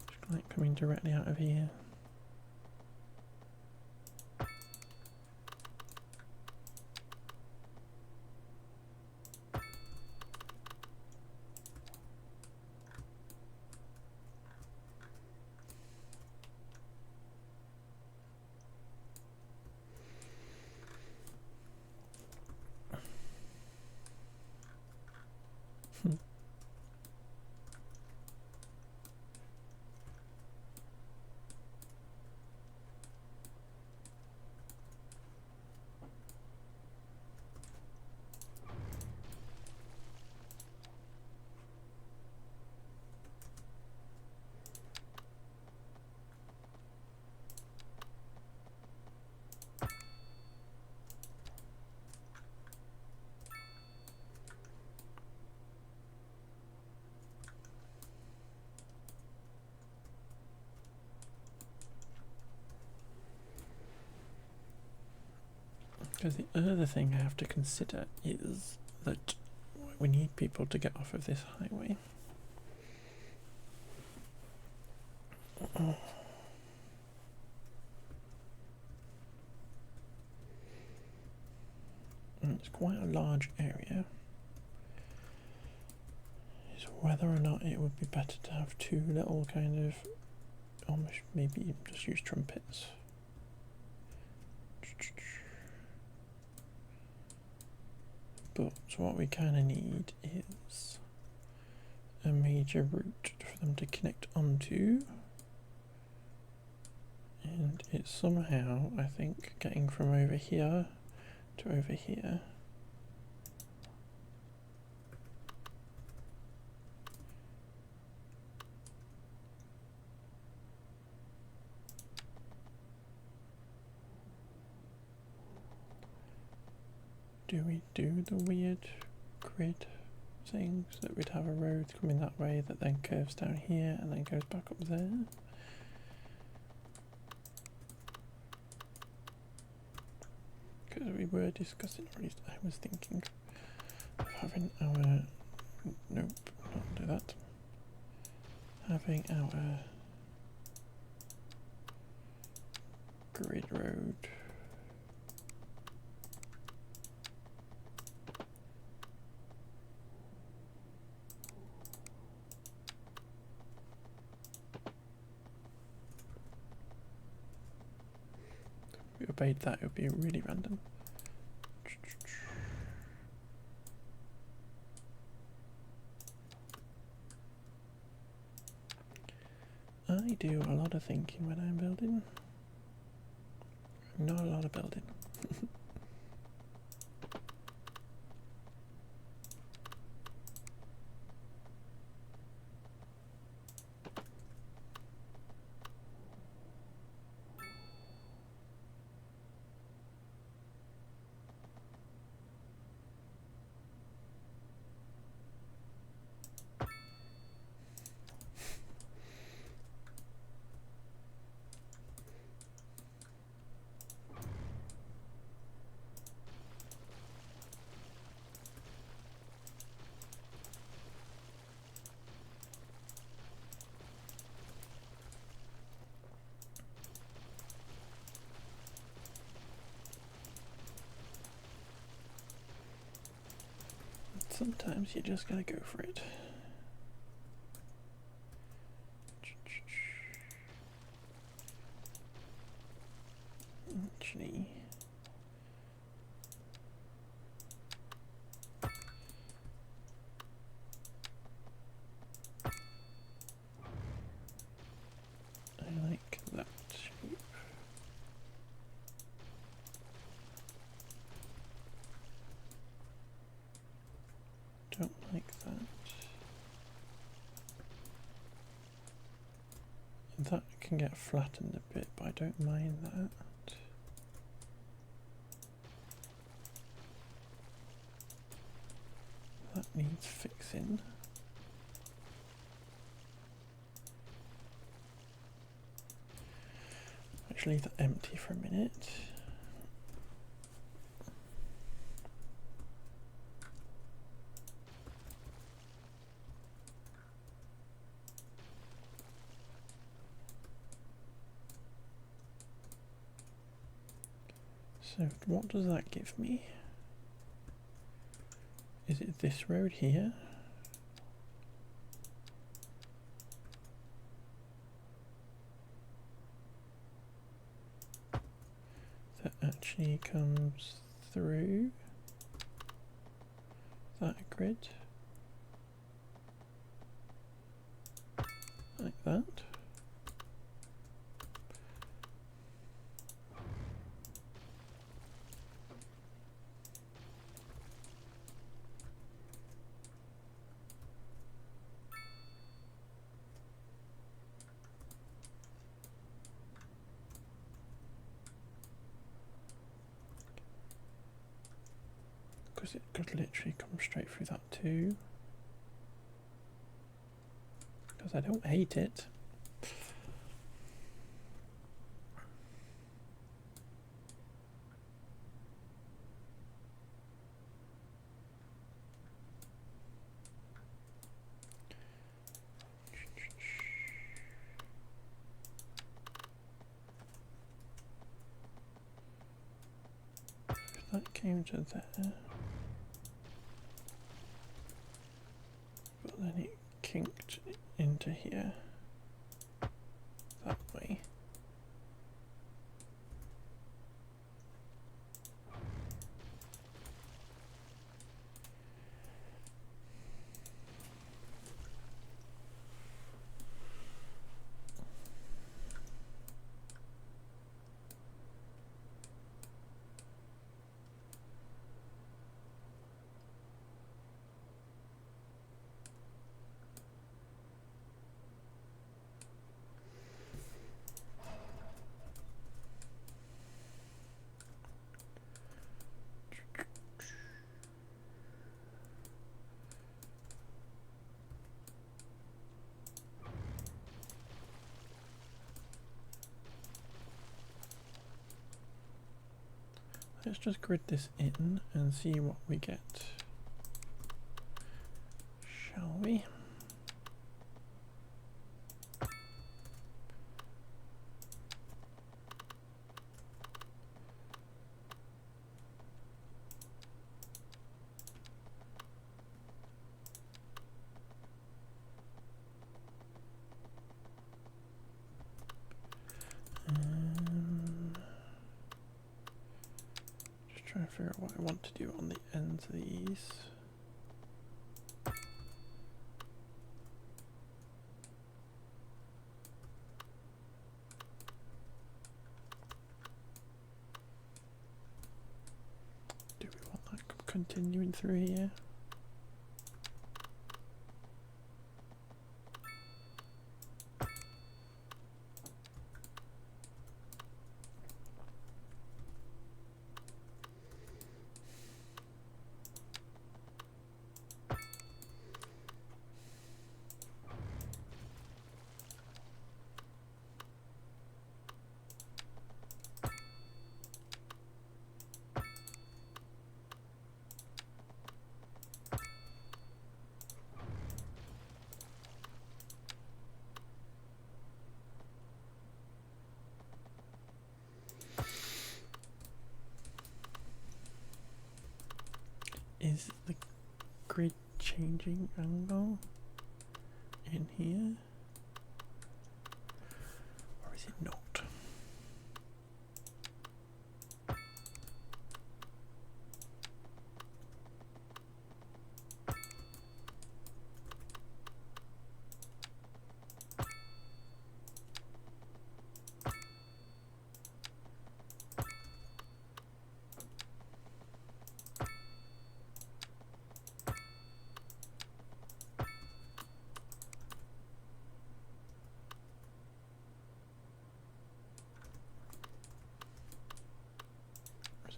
S2: Just like coming directly out of here. Because the other thing I have to consider is that we need people to get off of this highway. And it's quite a large area. Is whether or not it would be better to have two little kind of, almost maybe just use trumpets. But what we kind of need is a major route for them to connect onto. And it's somehow, I think, getting from over here to over here. Do we do the weird grid thing so that we'd have a road coming that way that then curves down here and then goes back up there? Because we were discussing, or at least I was thinking of having our, nope, not do that, having our grid road if we obeyed that, it would be really random. I do a lot of thinking when I'm building. Not a lot of building. Sometimes you just gotta go for it. Actually, I like that shape. Don't like that. That can get flattened a bit, but I don't mind that. That needs fixing. Actually, leave that empty for a minute. So what does that give me? Is it this road here? That actually comes through that grid like that. Because it could literally come straight through that too. Because I don't hate it. If that came to there. But then it kinked into here that way. Let's just grid this in and see what we get. Shall we? Just trying to figure out what I want to do on the ends of these. Do we want that continuing through here? Is the grid changing angle in here? Or is it not?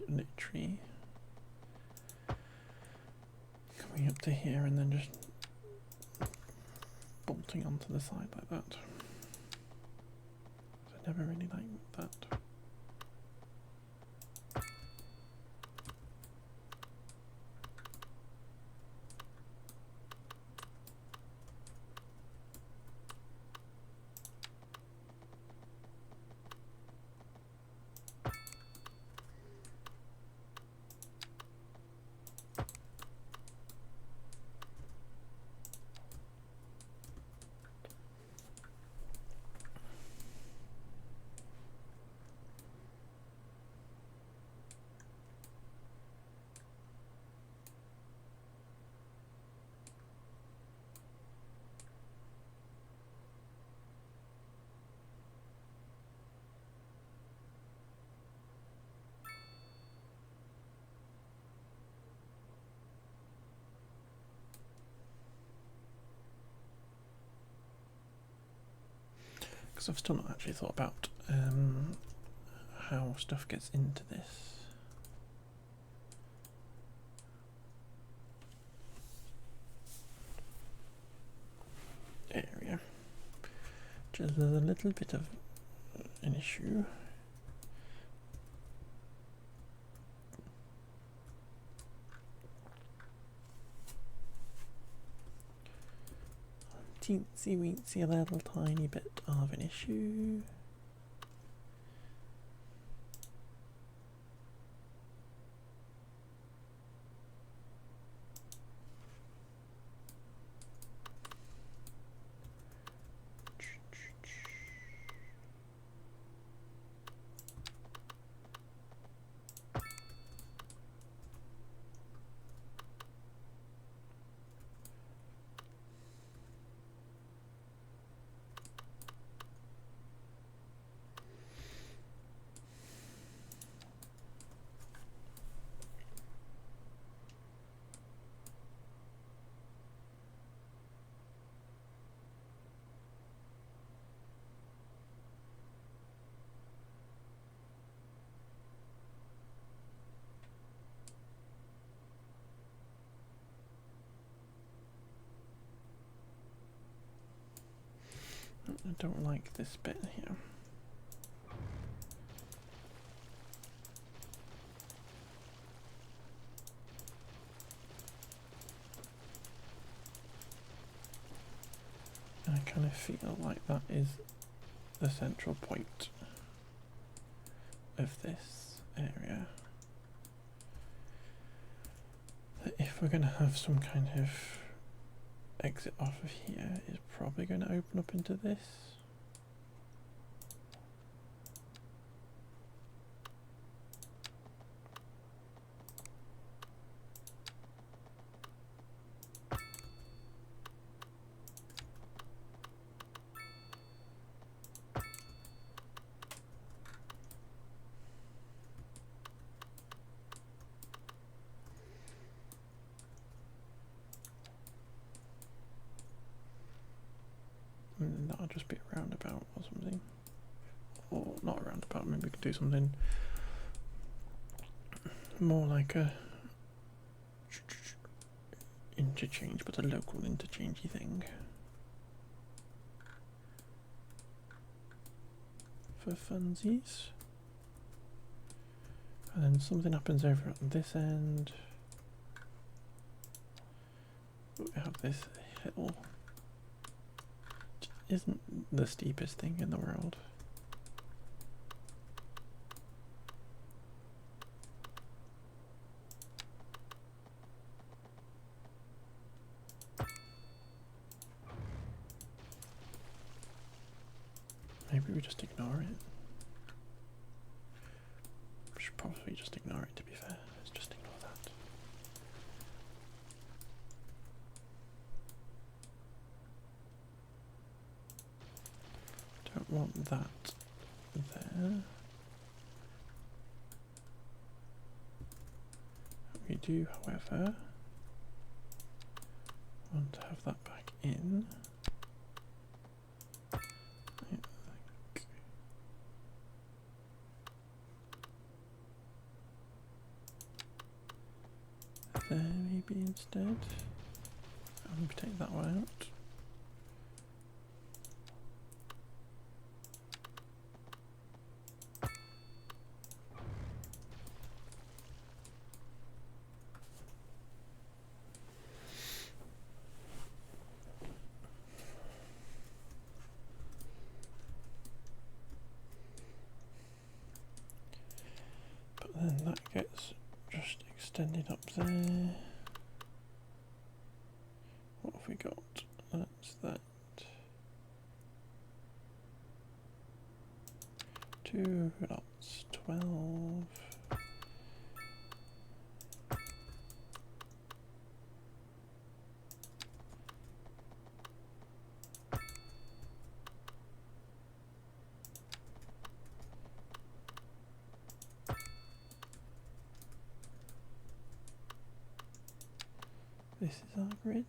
S2: Literally coming up to here and then just bolting onto the side like that. I never really liked that. Because I've still not actually thought about how stuff gets into this. Area. Just there's a little bit of an issue. Teensy weensy, a little tiny bit of an issue. I don't like this bit here. I kind of feel like that is the central point of this area. That if we're going to have some kind of exit off of here, it's probably going to open up into this. And that'll just be a roundabout or something. Or not a roundabout, maybe we could do something more like a interchange, but a local interchangey thing. For funsies. And then something happens over on this end. We have this hill. Isn't the steepest thing in the world. Maybe we just ignore it. We should probably just ignore it, to be fair. Let's just ignore that. Don't want that there. We do, however, want to have that back in. There maybe instead. And we take that one out. But then that gets just extended up there. What have we got? That's that. 2 lots, 12. This is our grid.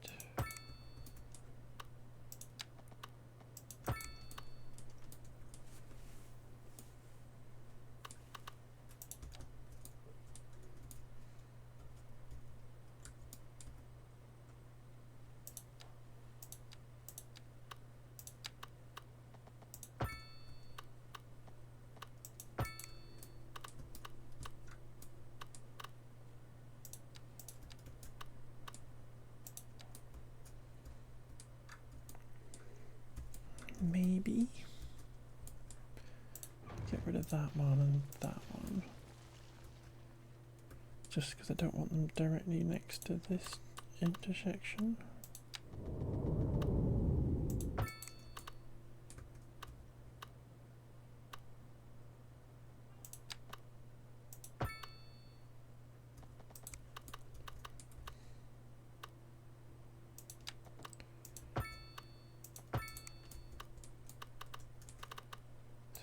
S2: Maybe get rid of that one and that one, just because I don't want them directly next to this intersection.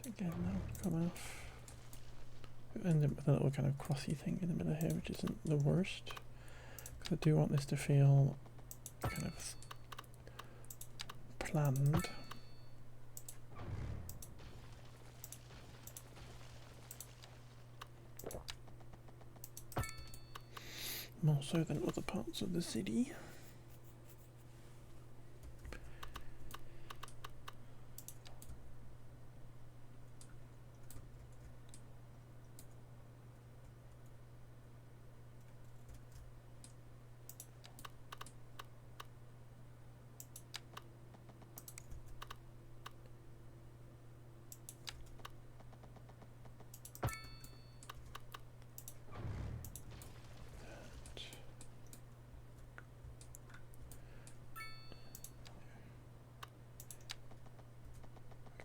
S2: Again, that would come off. We end up with a little kind of crossy thing in the middle here, which isn't the worst, because I do want this to feel kind of planned. More so than other parts of the city.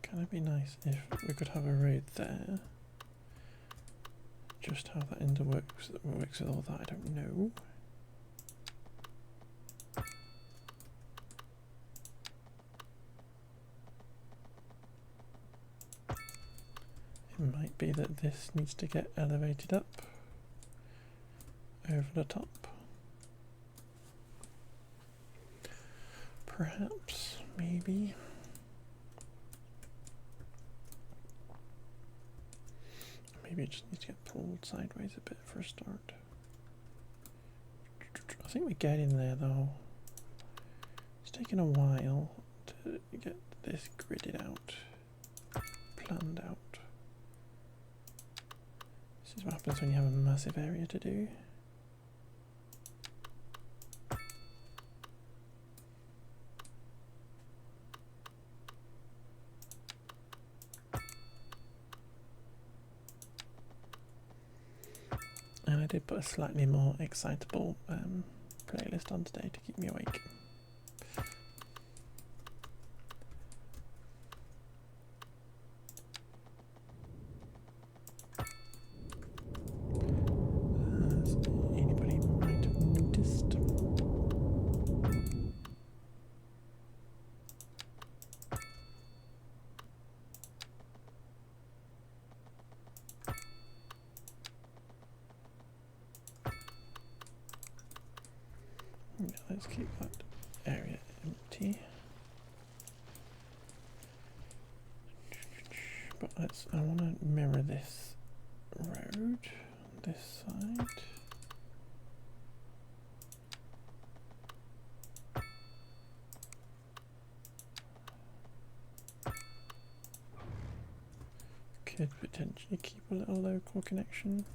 S2: Kind of be nice if we could have a road there. Just how that works with all that, I don't know. It might be that this needs to get elevated up over the top. Perhaps, maybe. Maybe it just needs to get pulled sideways a bit for a start. I think we get in there though. It's taken a while to get this gridded out, planned out. This is what happens when you have a massive area to do. And I did put a slightly more excitable playlist on today to keep me awake. As anybody might have noticed. Yeah, let's keep that area empty. But I want to mirror this road, this side. Could potentially keep a little local connection.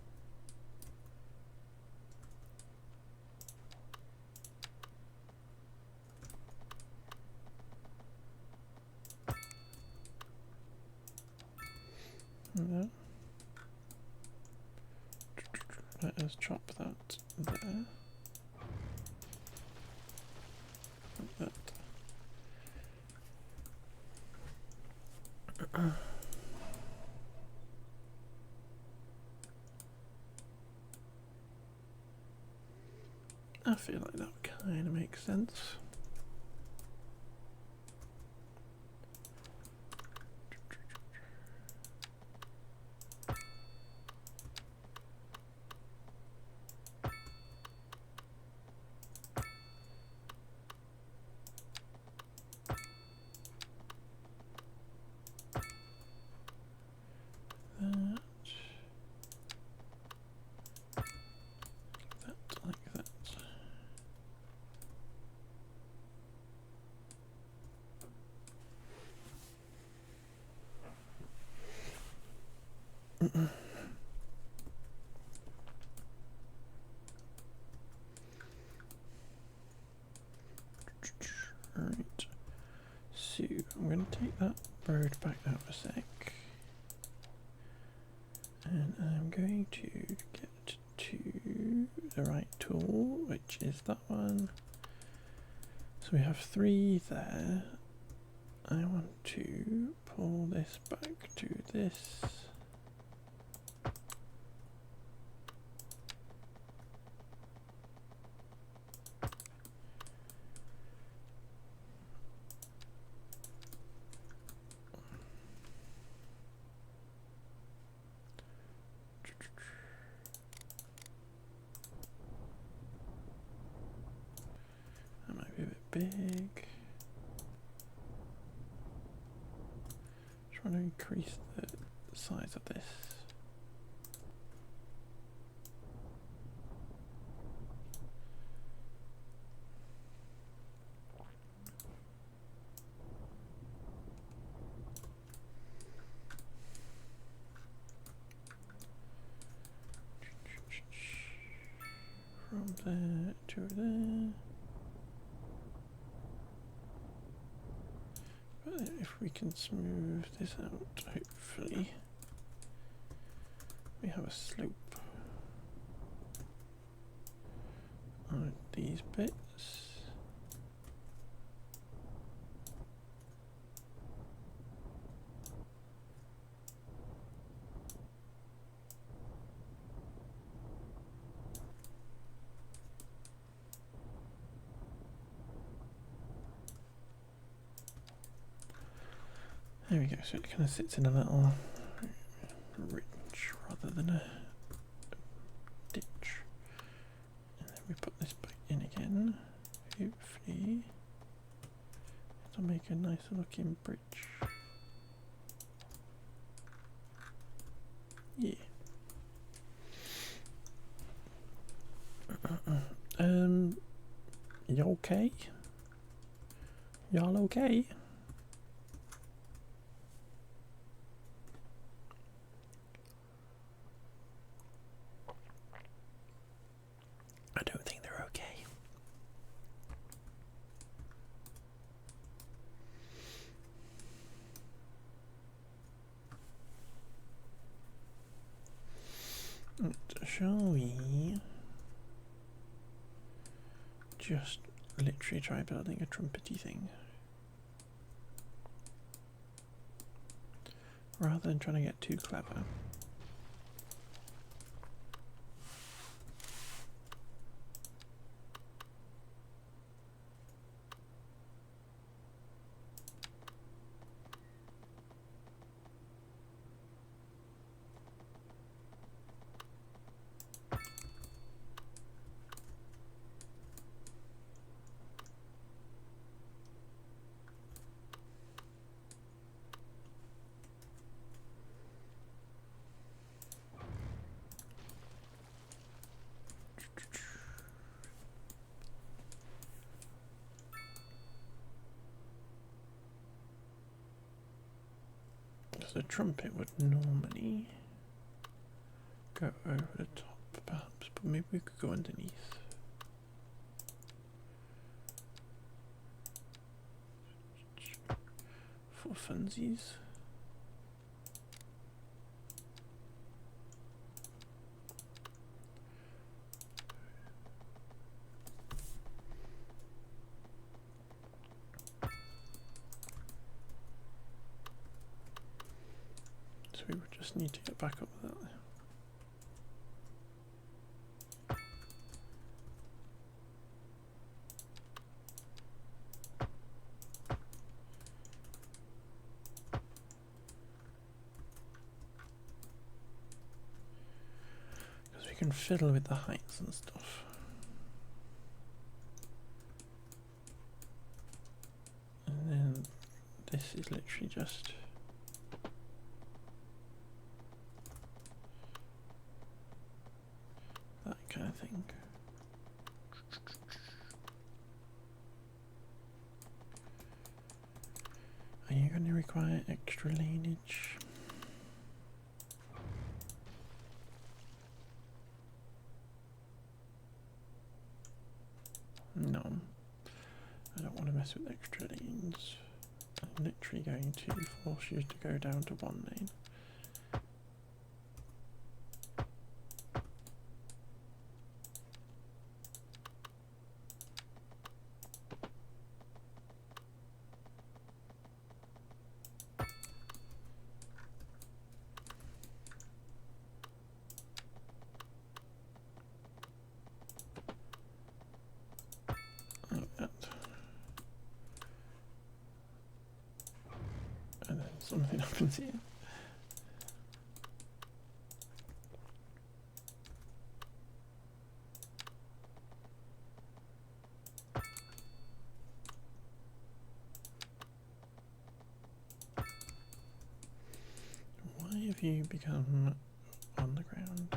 S2: No. Let us chop that there. Like that. I feel like that kind of makes sense. Alright, so I'm going to take that bird back out a sec, and I'm going to get to the right tool, which is that one. So we have 3 there. I want to pull this back to this. That might be a bit big. Trying to increase the size of this. From there to there. But if we can smooth this out, hopefully we have a slope on these bits. There we go, so it kind of sits in a little ridge rather than a ditch. And then we put this back in again. Hopefully it'll make a nice looking bridge. Yeah. You okay? Y'all okay? I don't think they're okay. Shall we just literally try building a trumpety thing? Rather than trying to get too clever. The trumpet would normally go over the top, perhaps, but maybe we could go underneath. For funsies. So we would just need to get back up with that. Because we can fiddle with the heights and stuff. And then this is literally just that kind of thing. Are you going to require extra lineage? No, I don't want to mess with extra lanes. I'm literally going to force you to go down to one lane. Like that. And then something happens here. Why have you become on the ground?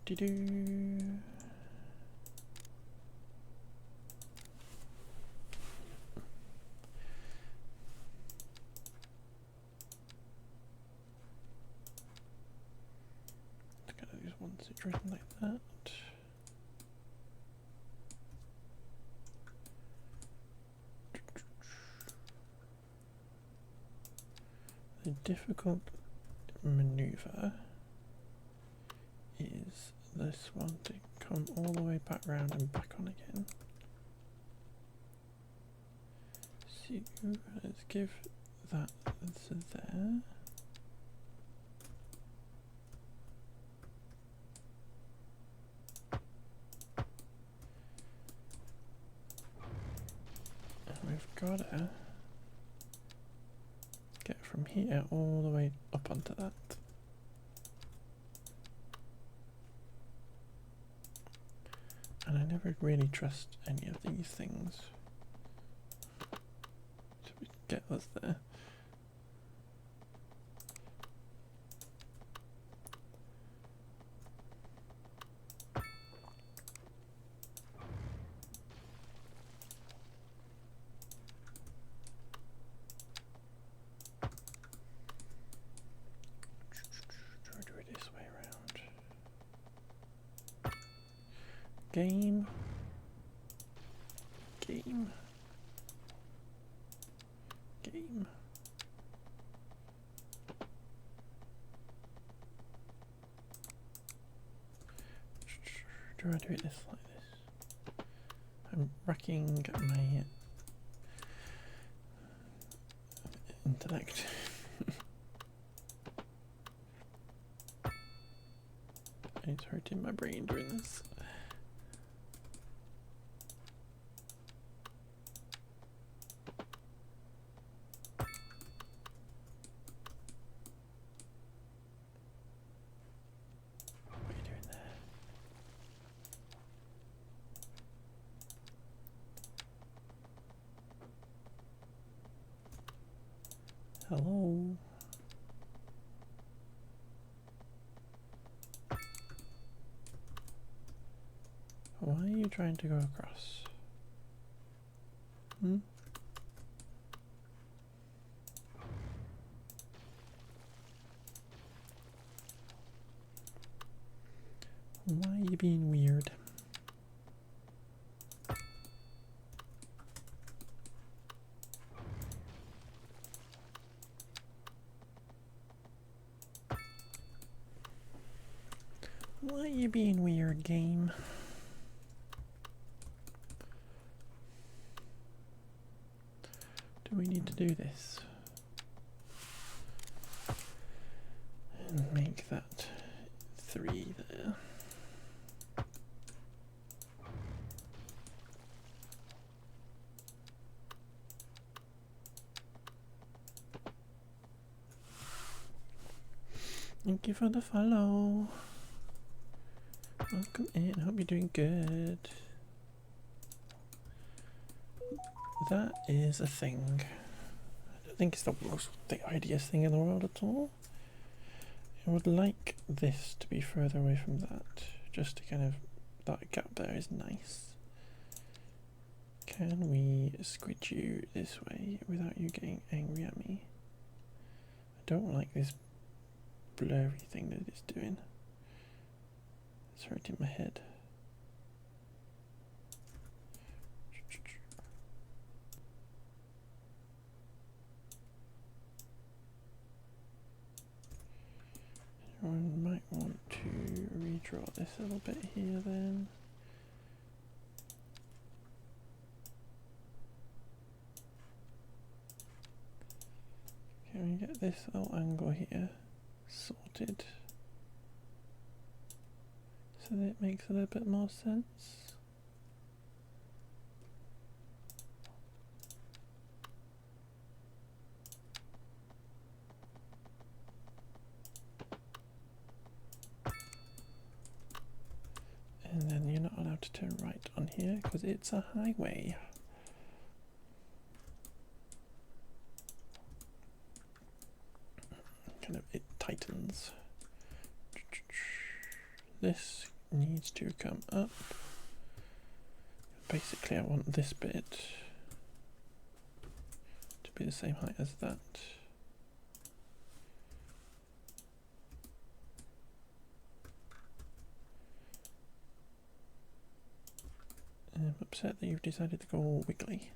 S2: Do-do-do-do. Let's get these one situation like that. The difficult maneuver is this one to come all the way back round and back on again. So let's give that there. And we've got to get from here all the way up onto that. And I never really trust any of these things to get us there. Try to do it this way around. Game. Game. Game. Do I do it this like this? I'm racking my intellect. It's hurting my brain doing this. Hello. Why are you trying to go across? Hmm? Why are you being weird? Why are you being weird, game? Do we need to do this? And make that 3 there. Thank you for the follow. Welcome in, hope you're doing good. That is a thing. I don't think it's the ideas thing in the world at all. I would like this to be further away from that, just to kind of, that gap there is nice. Can we squid you this way without you getting angry at me? I don't like this blurry thing that it's doing. It's hurting my head. I might want to redraw this a little bit here then. Can we get this little angle here sorted so that it makes a little bit more sense? And then you're not allowed to turn right on here because it's a highway. Kind of, it tightens. This needs to come up. Basically I want this bit to be the same height as that. I'm upset that you've decided to go all wiggly.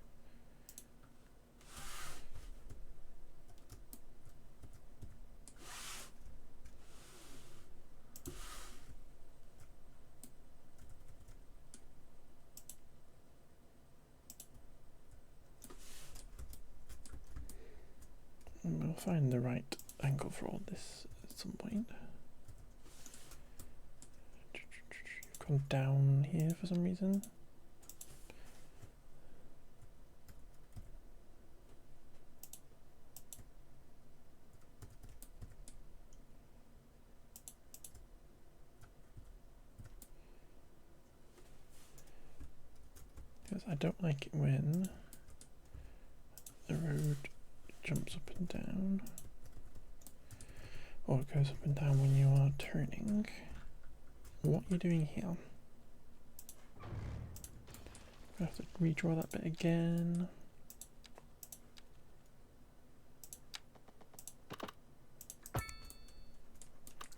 S2: find the right angle for all this at some point. You've gone down here for some reason. Because I don't like it when the road jumps up and down, or it goes up and down when you are turning. What are you doing here? I have to redraw that bit again.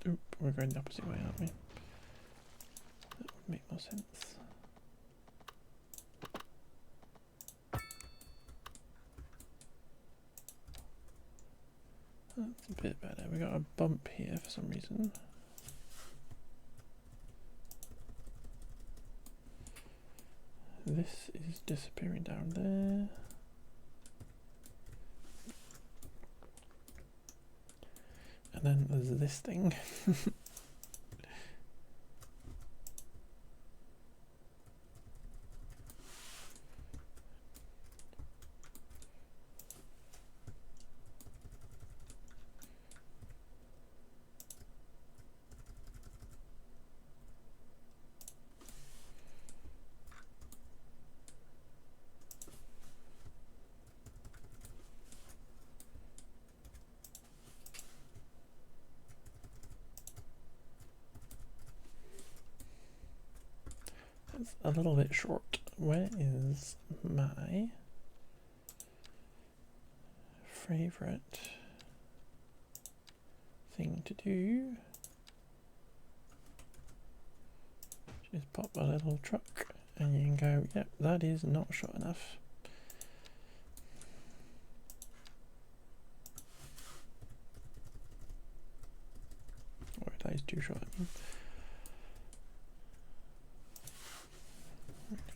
S2: Oop, we're going the opposite way, aren't we? That would make more sense. That's a bit better. We got a bump here for some reason. This is disappearing down there. And then there's this thing. It's a little bit short. Where is my favorite thing to do? Just pop a little truck and you can go, yep, that is not short enough. Or that is too short.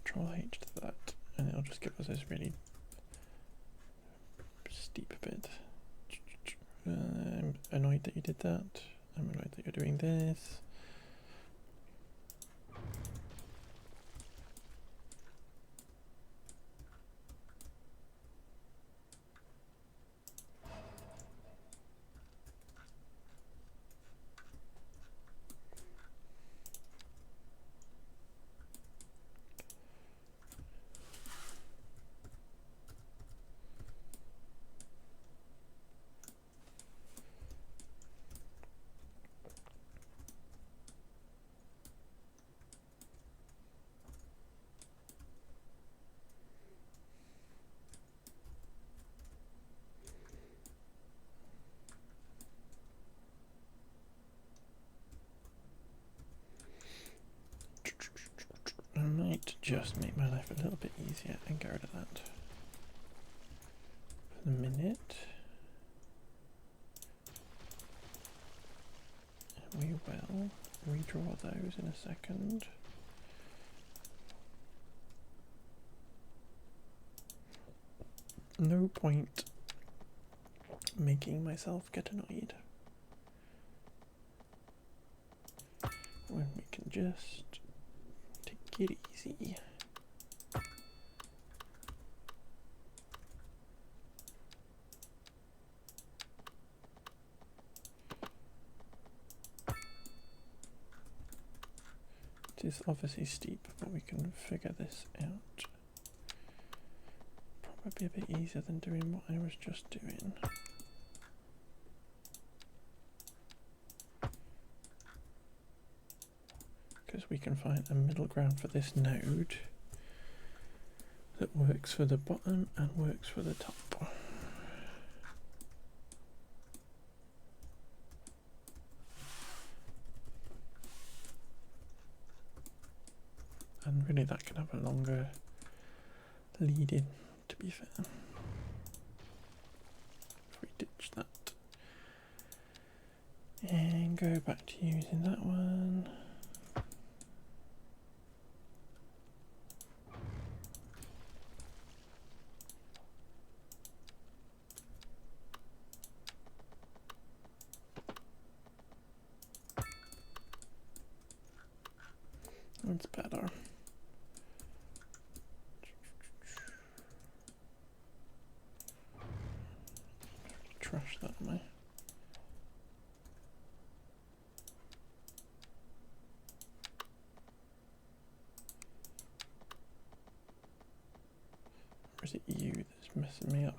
S2: Control H to that, and it'll just give us this really steep bit. I'm annoyed that you did that. I'm annoyed that you're doing this. I might just make my life a little bit easier and get rid of that for the minute. And we will redraw those in a second. No point making myself get annoyed when we can just take it easy. It is obviously steep, but we can figure this out. Probably a bit easier than doing what I was just doing. Because we can find a middle ground for this node that works for the bottom and works for the top. And really that can have a longer lead in, to be fair. If we ditch that and go back to using that one. That's better. Trash that, am I? Or is it you that's messing me up?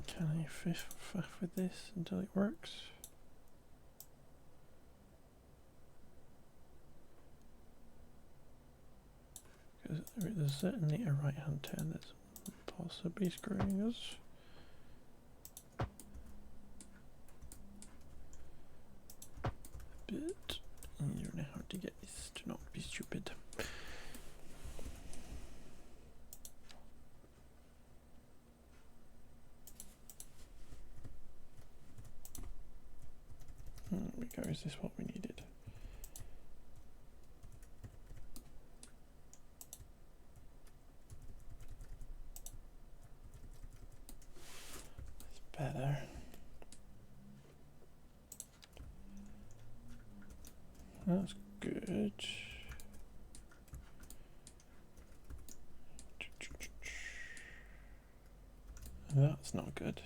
S2: Can I faff with this until it works? Because there's certainly a right hand turn that's possibly screwing us. But I don't know how to get this to not be stupid. There we go, is this what we needed? It's better. That's good. That's not good.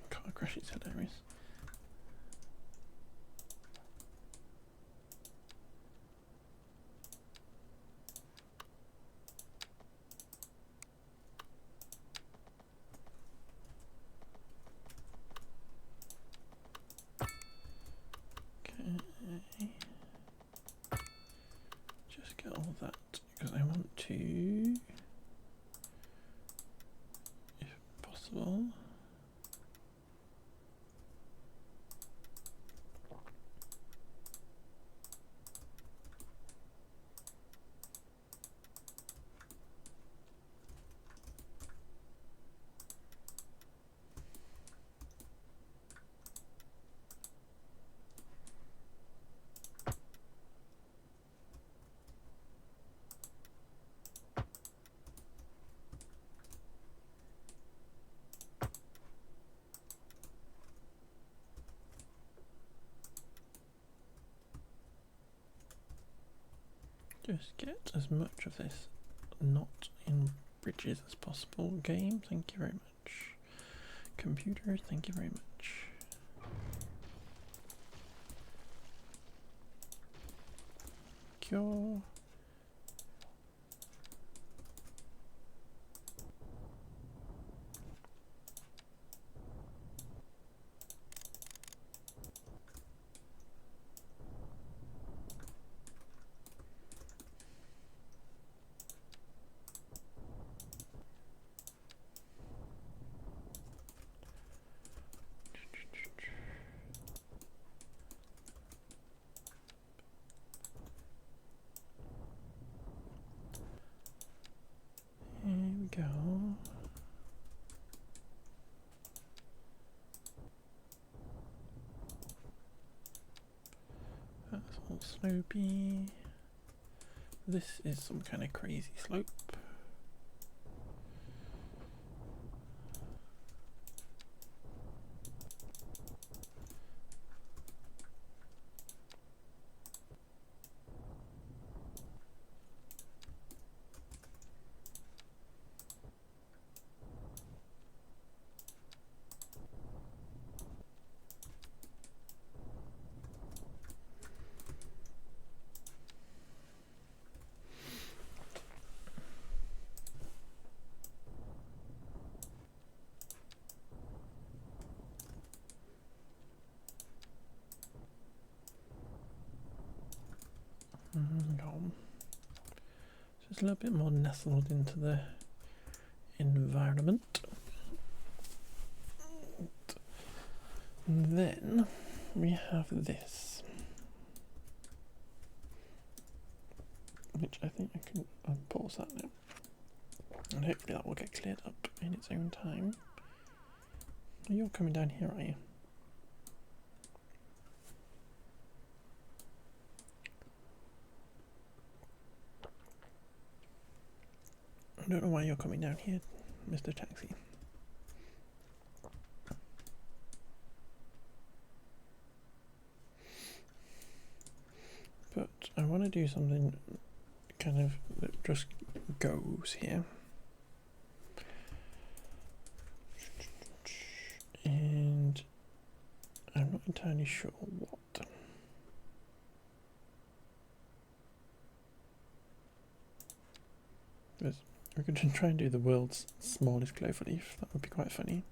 S2: Car crash is hilarious. Okay. Just get all that because I want to, if possible. Just get as much of this not in bridges as possible. Game, thank you very much. Computer, thank you very much. Cure. slopey. This is some kind of crazy slope. Just a little bit more nestled into the environment. And then we have this, which I think I can pause that now, and hopefully that will get cleared up in its own time. You're coming down here, are you? I don't know why you're coming down here, Mr. Taxi. But I want to do something kind of that just goes here. And I'm not entirely sure what. Because we could try and do the world's smallest clover leaf. That would be quite funny.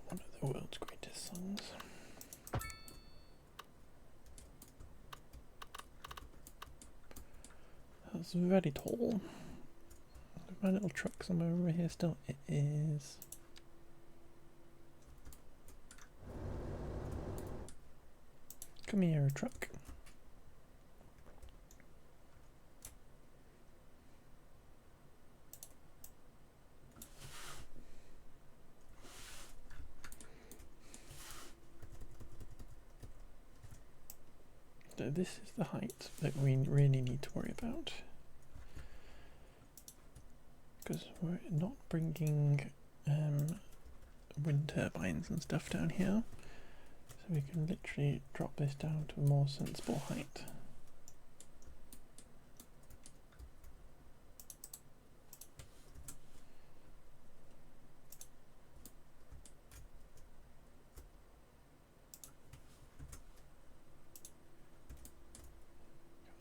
S2: One of the world's greatest songs. That's very tall. My little truck somewhere over here still. It is. Come here, truck. So this is the height that we really need to worry about, because we're not bringing wind turbines and stuff down here, so we can literally drop this down to a more sensible height.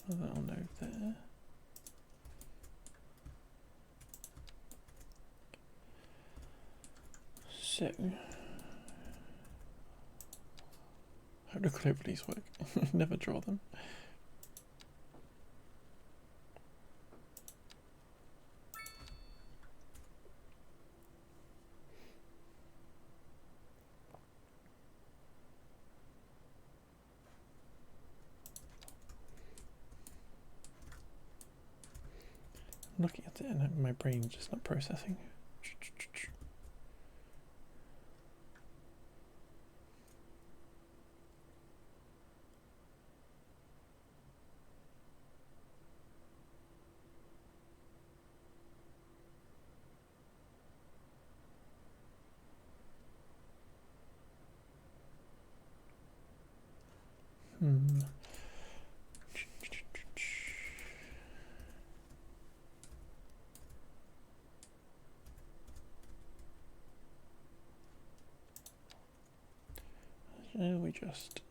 S2: That'll node there. So, how do clover leaves work? Never draw them. I'm looking at it and my brain's just not processing. Shall we just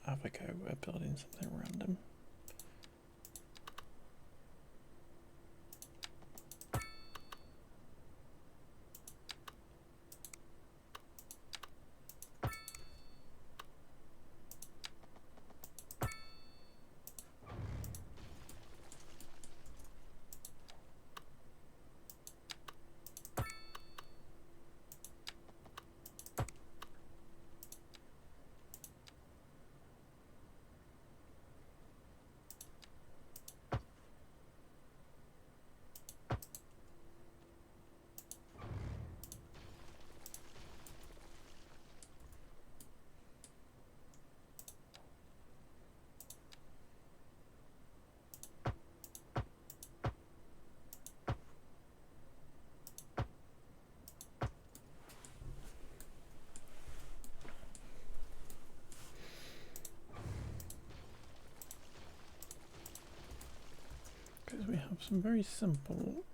S2: have a go at building something random? Because we have some very simple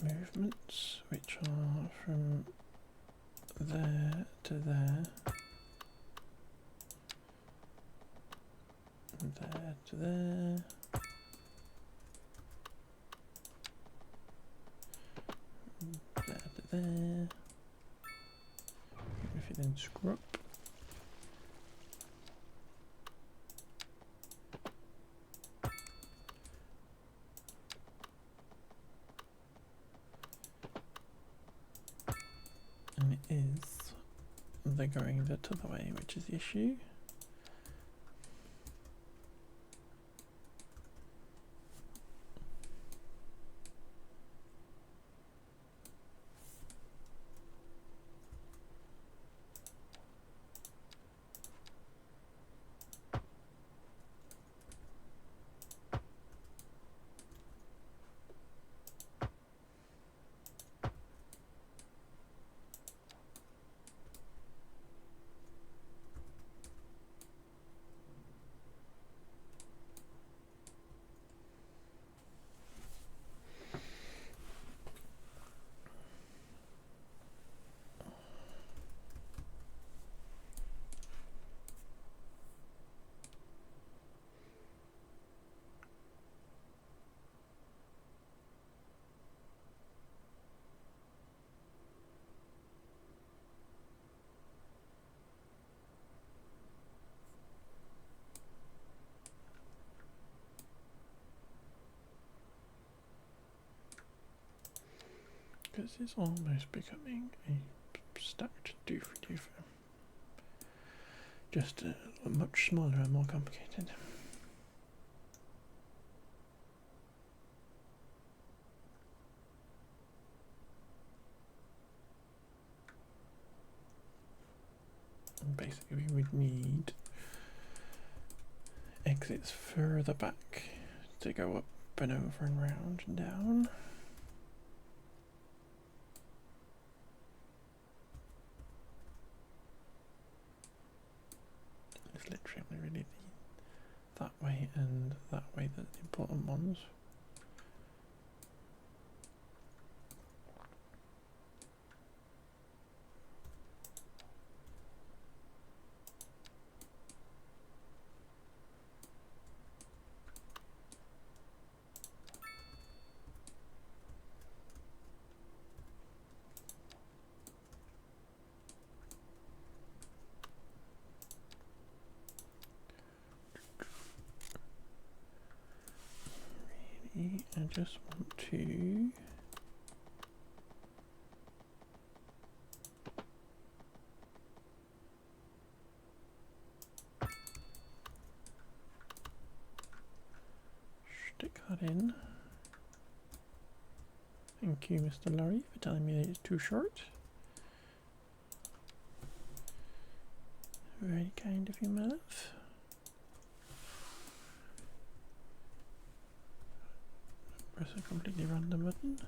S2: movements which are from there to there, there to there, there to there. If you then screw up, and it is they're going the other way, which is the issue. Because it's almost becoming a stacked doofy. Just much smaller and more complicated. And basically we would need exits further back to go up and over and round and down. It's literally only really that way and that way that the important ones. I just want to stick that in. Thank you, Mr. Lorry, for telling me that it's too short. Very kind of you, my love. Press a completely random button.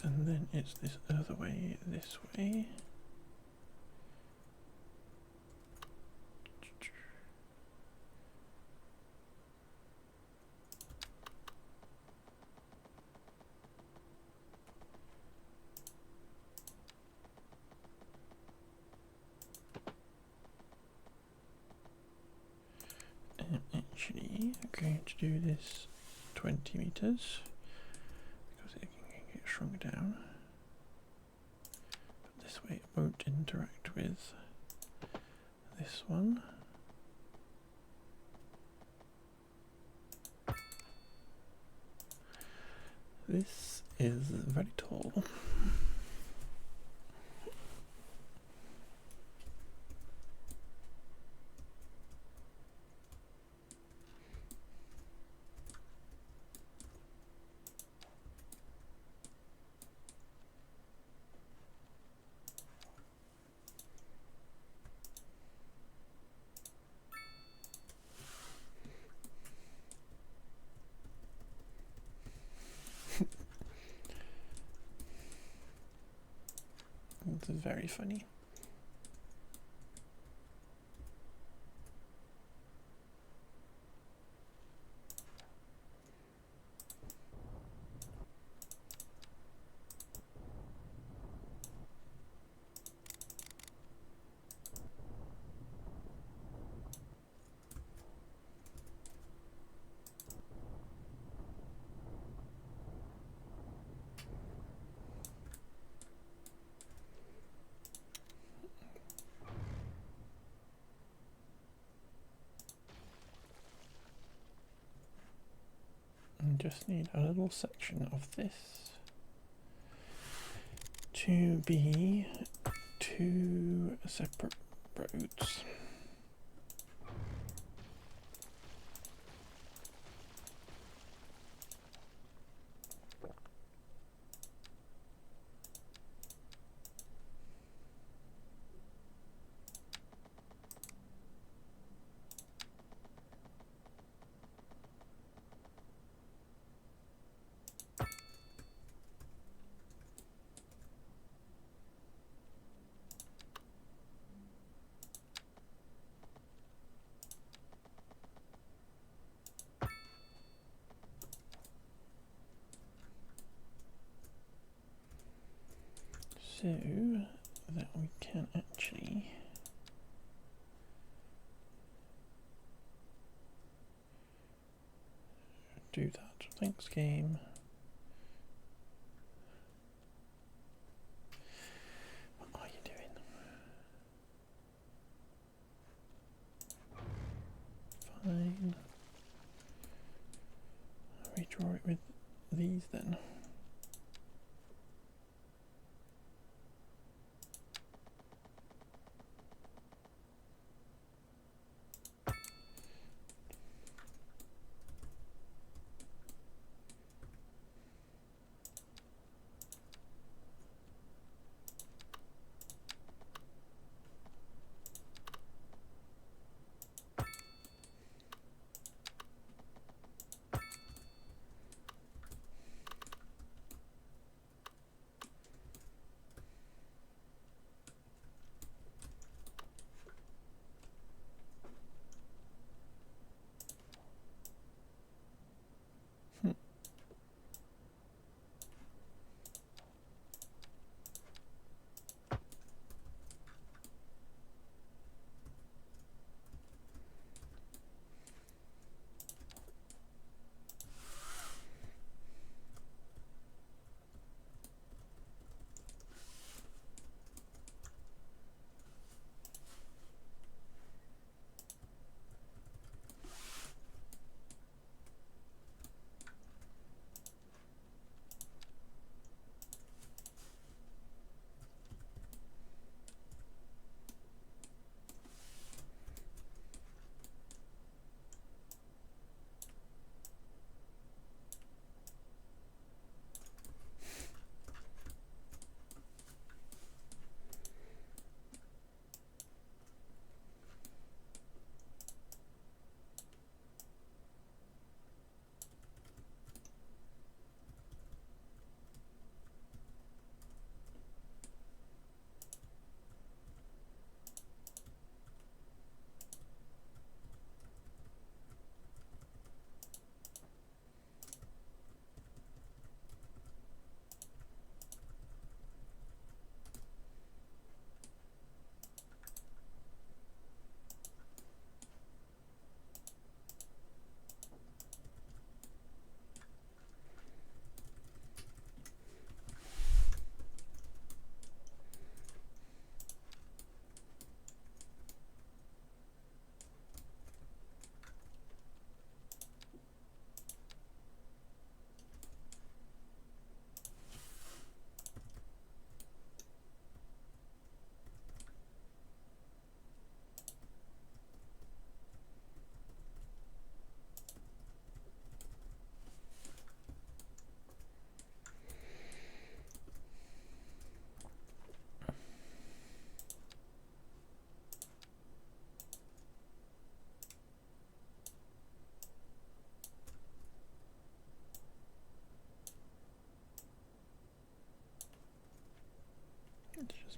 S2: and then it's this other way, this way. Actually, I'm going to do this 20 meters because it can get shrunk down. But this way it won't interact with this one. This is very tall. This is very funny. Just need a little section of this to be two separate roads. So that we can actually do that. Thanks, game. What are you doing? Fine. Redraw it with these then.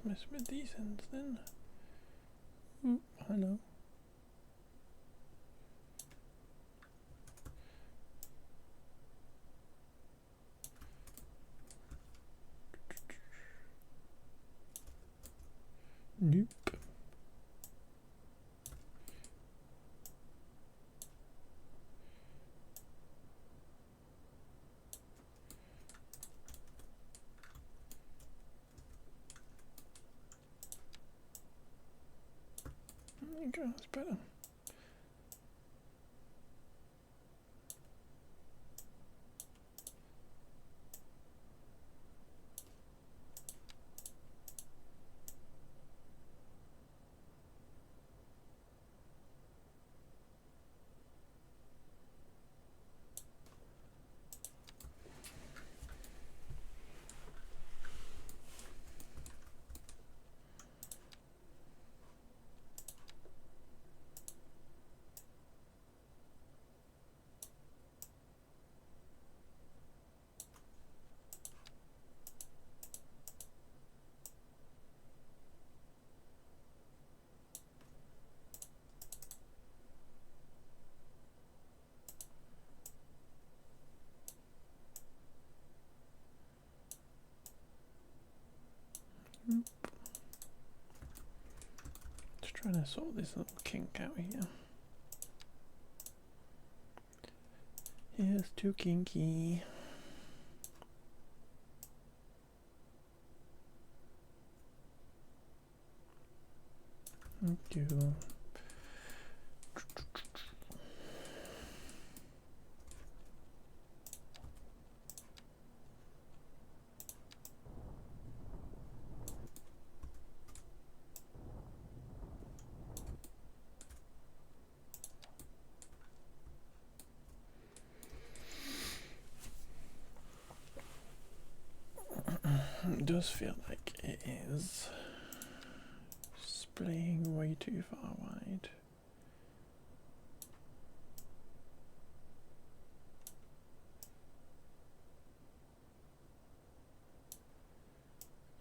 S2: mess with these ends then. Ooh, hello. Nope. There you go, that's better. Just trying to sort this little kink out here. It's too kinky. Thank you. It does feel like it is splaying way too far wide.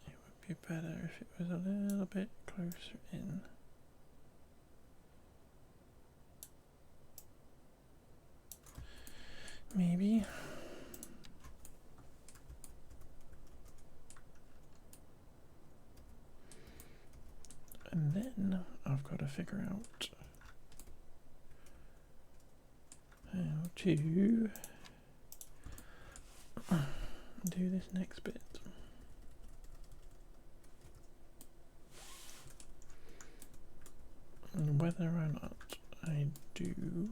S2: It would be better if it was a little bit closer in. Maybe. And then I've got to figure out how to do this next bit. And whether or not I do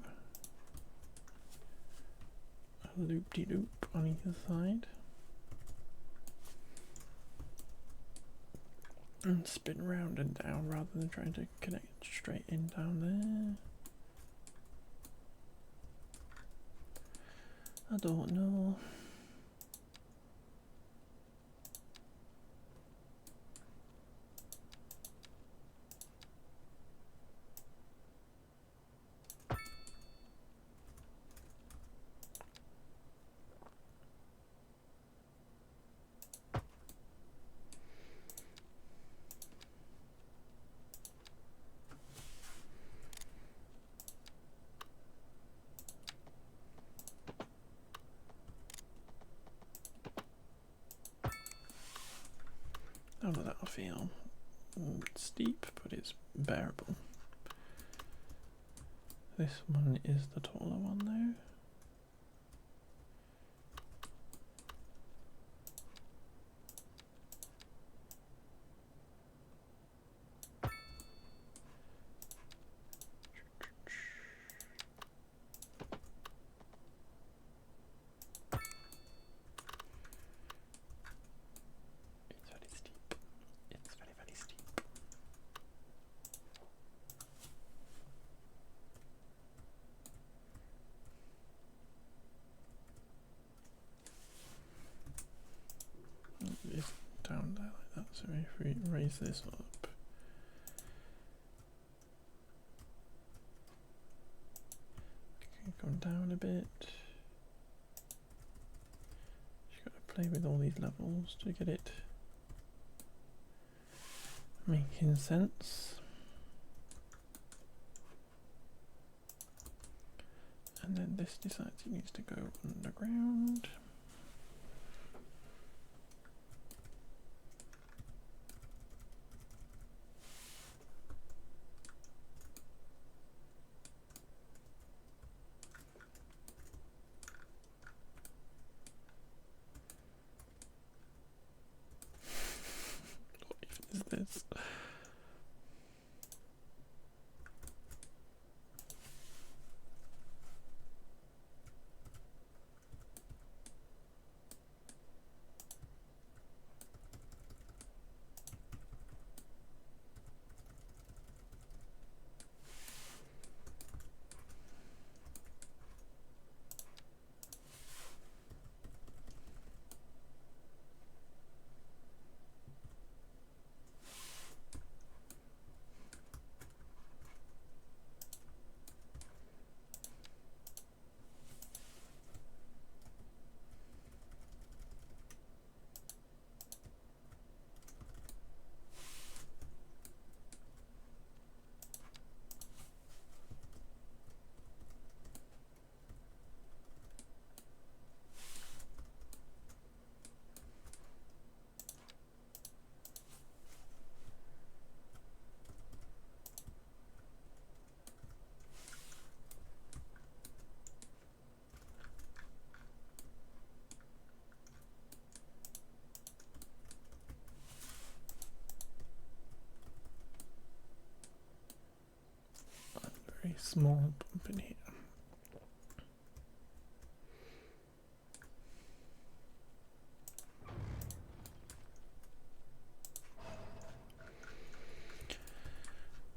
S2: a loop-de-loop on either side and spin round and down rather than trying to connect straight in down there. I don't know. How does that feel? Steep, but it's bearable. This one is the taller one though. It's down there like that, so if we raise this up, okay, come down a bit. Just got to play with all these levels to get it making sense. And then this decides it needs to go underground. What even is this? Very small bump in here.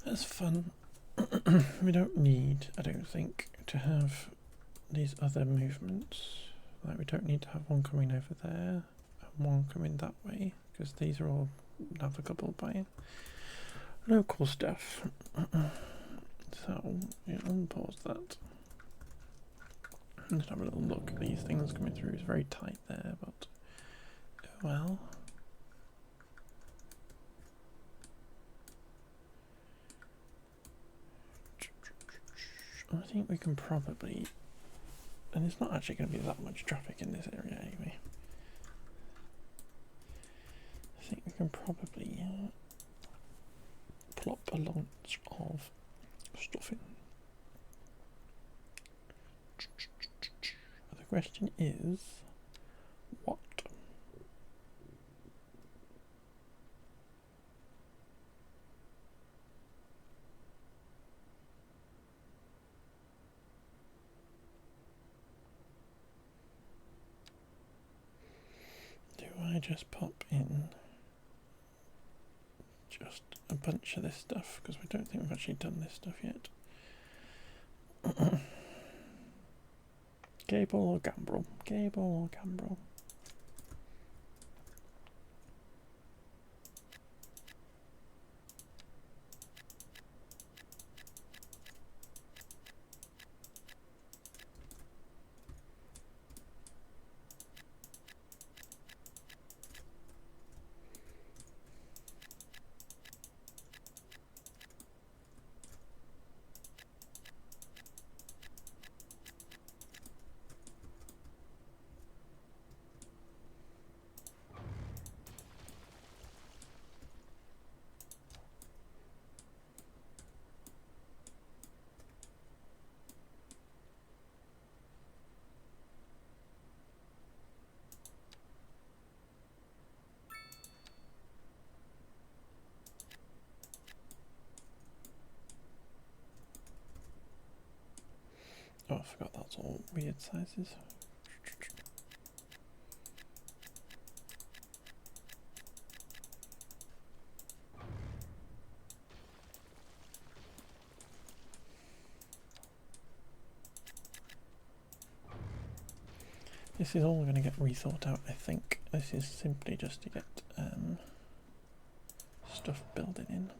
S2: That's fun. We don't need, I don't think, to have these other movements. Like we don't need to have one coming over there and one coming that way, because these are all navigable by local stuff. So, yeah, I'll pause that. Let's have a little look at these things coming through. It's very tight there, but well. I think we can probably, and it's not actually going to be that much traffic in this area anyway. I think we can probably plop a launch of stuff in. The question is, what? Do I just pop in just a bunch of this stuff? Because we don't think we've actually done this stuff yet. Cable or gambrel? Cable or gambrel? Oh, I forgot that's all weird sizes. This is all going to get rethought out, I think. This is simply just to get stuff building in.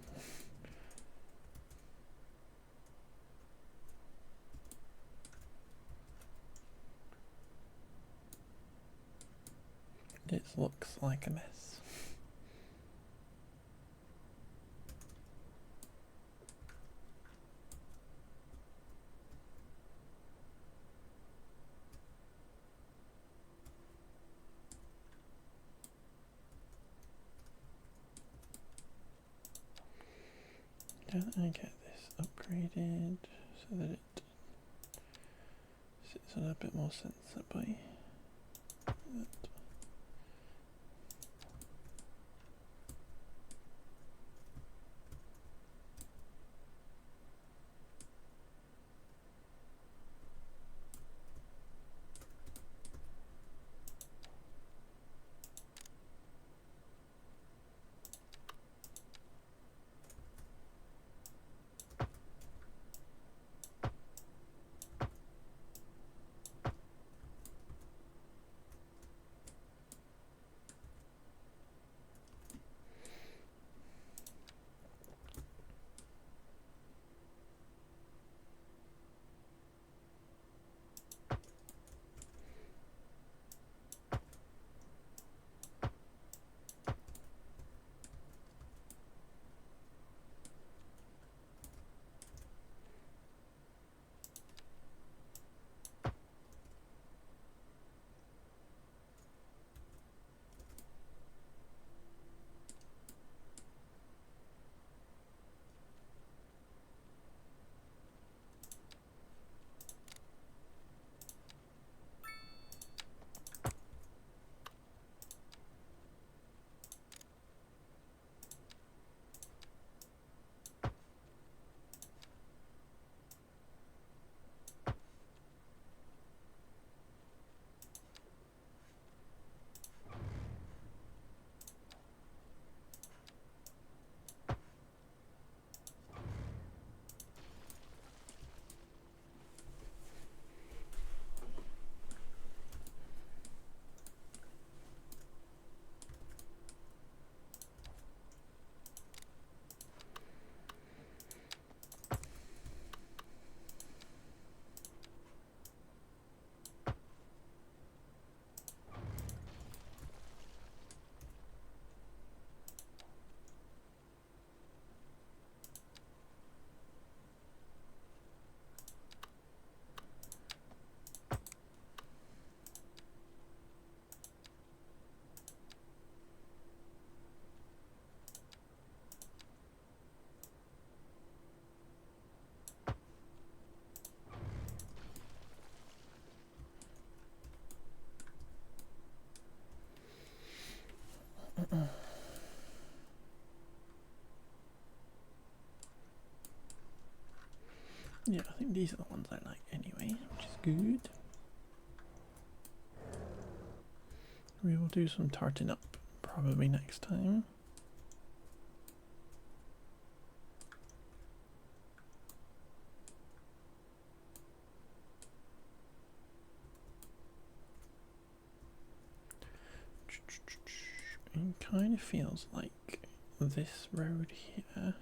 S2: It looks like a mess. Can I get this upgraded so that it sits on a bit more sensibly? Yeah, I think these are the ones I like anyway, which is good. We will do some tarting up probably next time. It kind of feels like this road here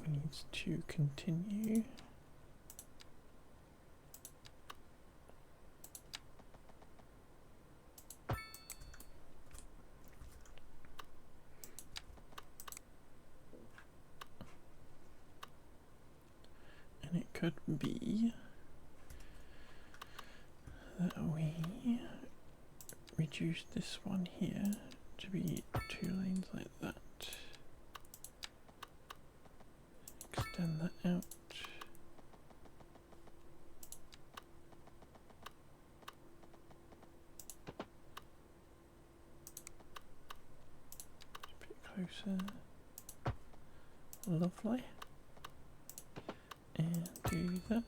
S2: needs to continue. And it could be that we reduce this one here to be 2 lanes like that. Extend that out. A bit closer. Lovely. And do that.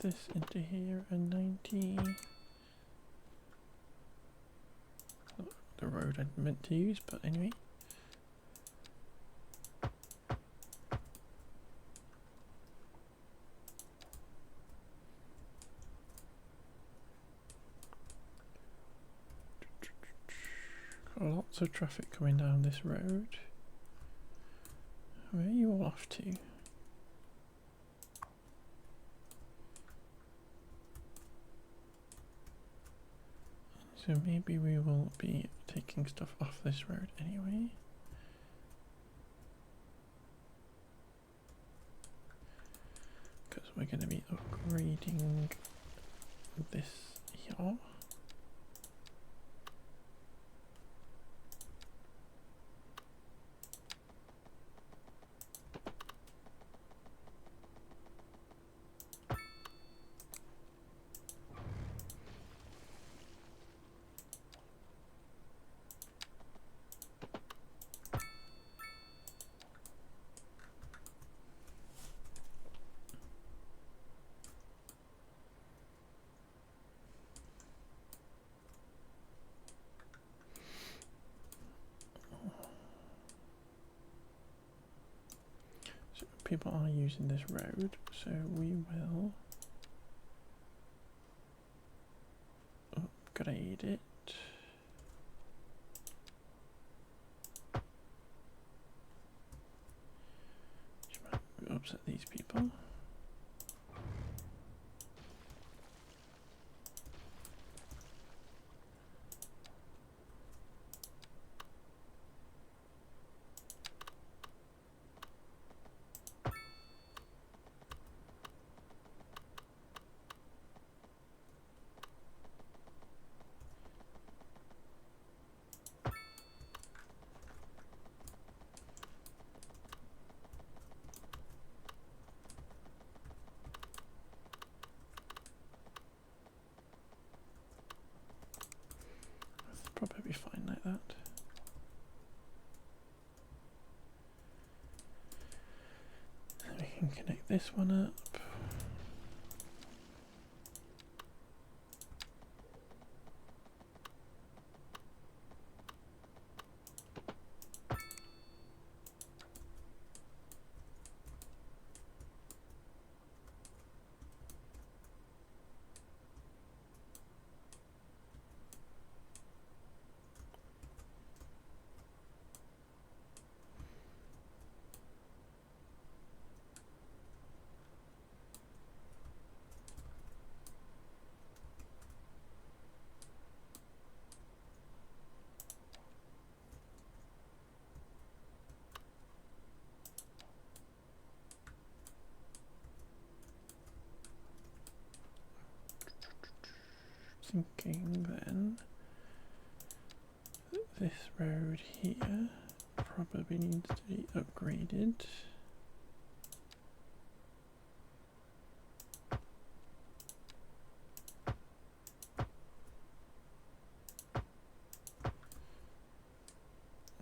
S2: this into here and 90. The road I meant to use, but anyway. Got lots of traffic coming down this road. Where are you all off to? So maybe we will be taking stuff off this road anyway. Because we're going to be upgrading this here. People are using this road, so we will upgrade it. Which might upset these people. Probably be fine like that. And we can connect this one up. Thinking then this road here probably needs to be upgraded.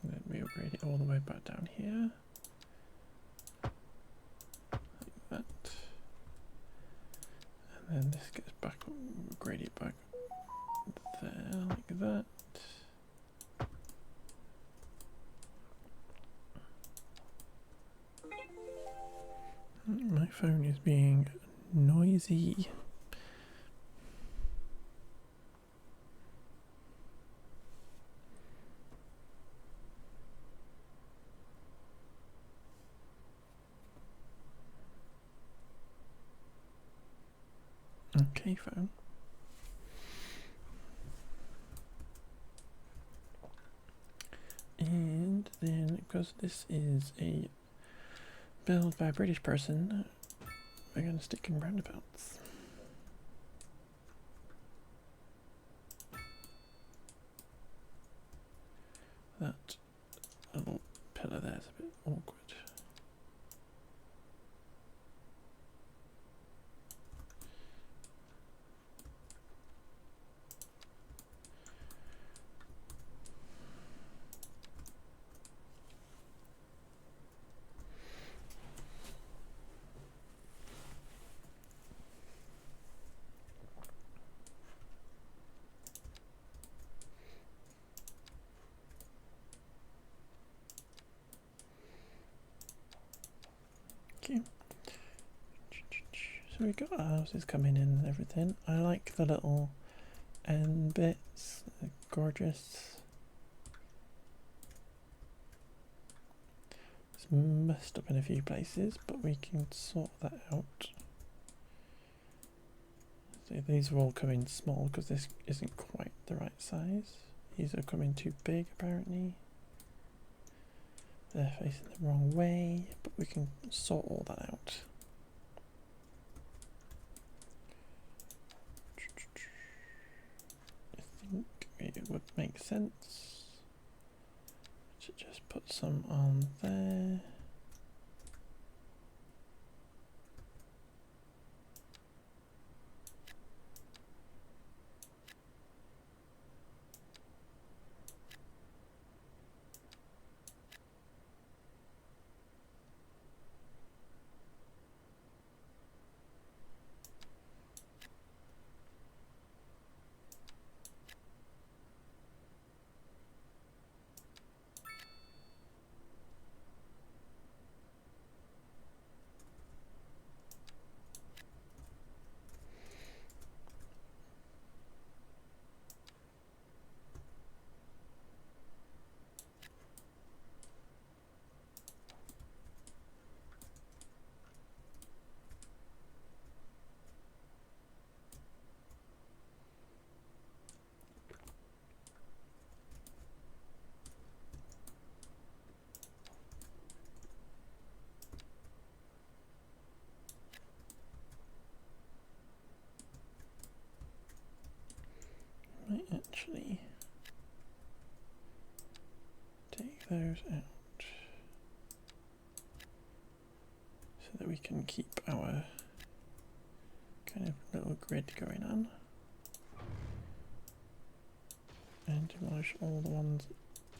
S2: And then we upgrade it all the way back down here. Like that. And then this gets back upgraded back there, like that. My phone is being noisy. Okay, phone. And then, because this is a build by a British person, we're going to stick in roundabouts. That little pillar there is a bit awkward. So we got our houses coming in and everything. I like the little end bits. They're gorgeous. It's messed up in a few places, but we can sort that out. So these are all coming small because this isn't quite the right size. These are coming too big apparently. They're facing the wrong way, but we can sort all that out. I think it would make sense to just put some on there. Might actually take those out so that we can keep our kind of little grid going on, and demolish all the ones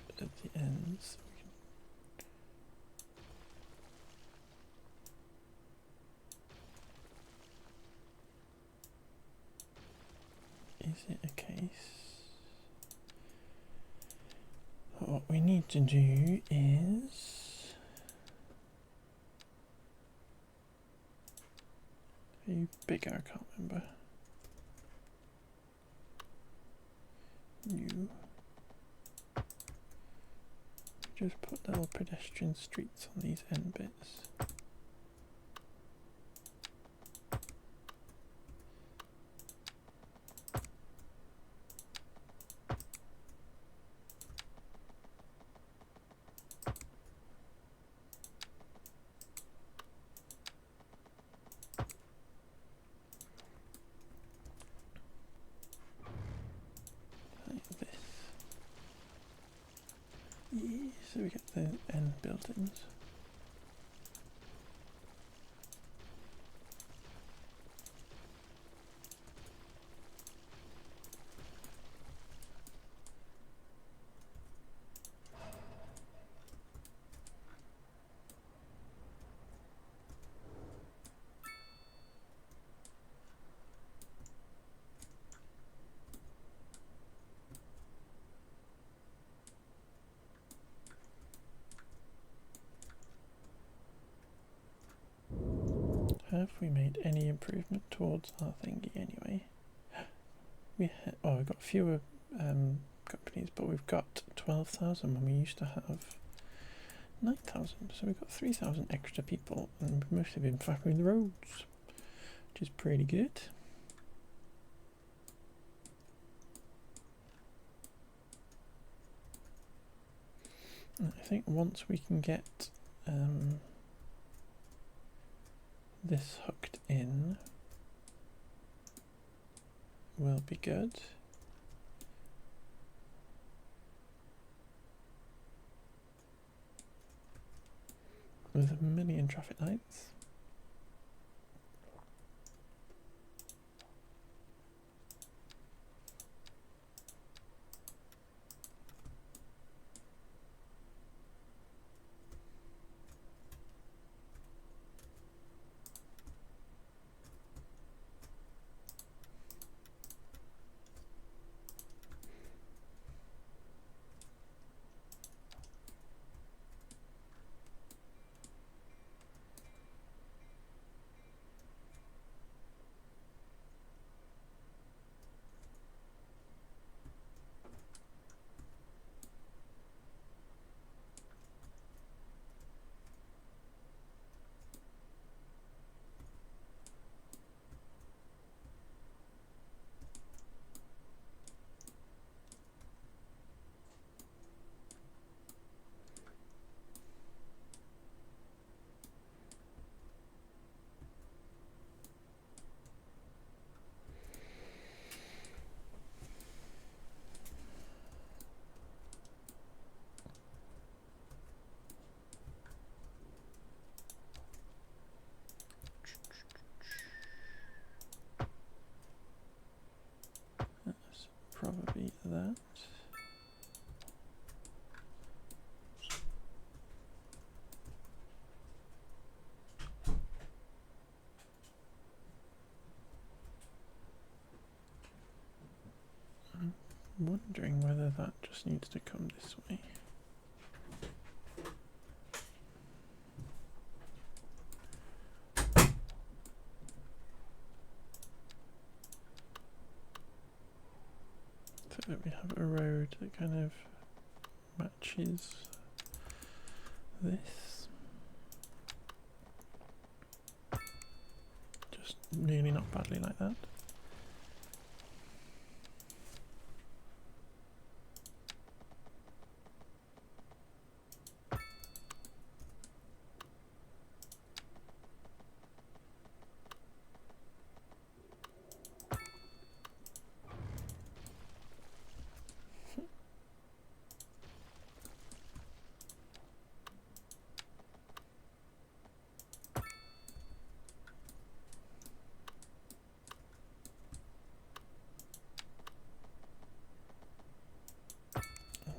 S2: at the ends. Is it a case? What we need to do is are you bigger? I can't remember. You just put little pedestrian streets on these end bits. So we get the end buildings. Have we made any improvement towards our thingy anyway? We've got fewer companies, but we've got 12,000 when we used to have 9,000. So we've got 3,000 extra people, and we've mostly been faffing the roads, which is pretty good. And I think once we can get this hooked in, will be good. With a million traffic lights. probably that. I'm wondering whether that just needs to come this way. So that we have a road that kind of matches this. Just really not badly like that.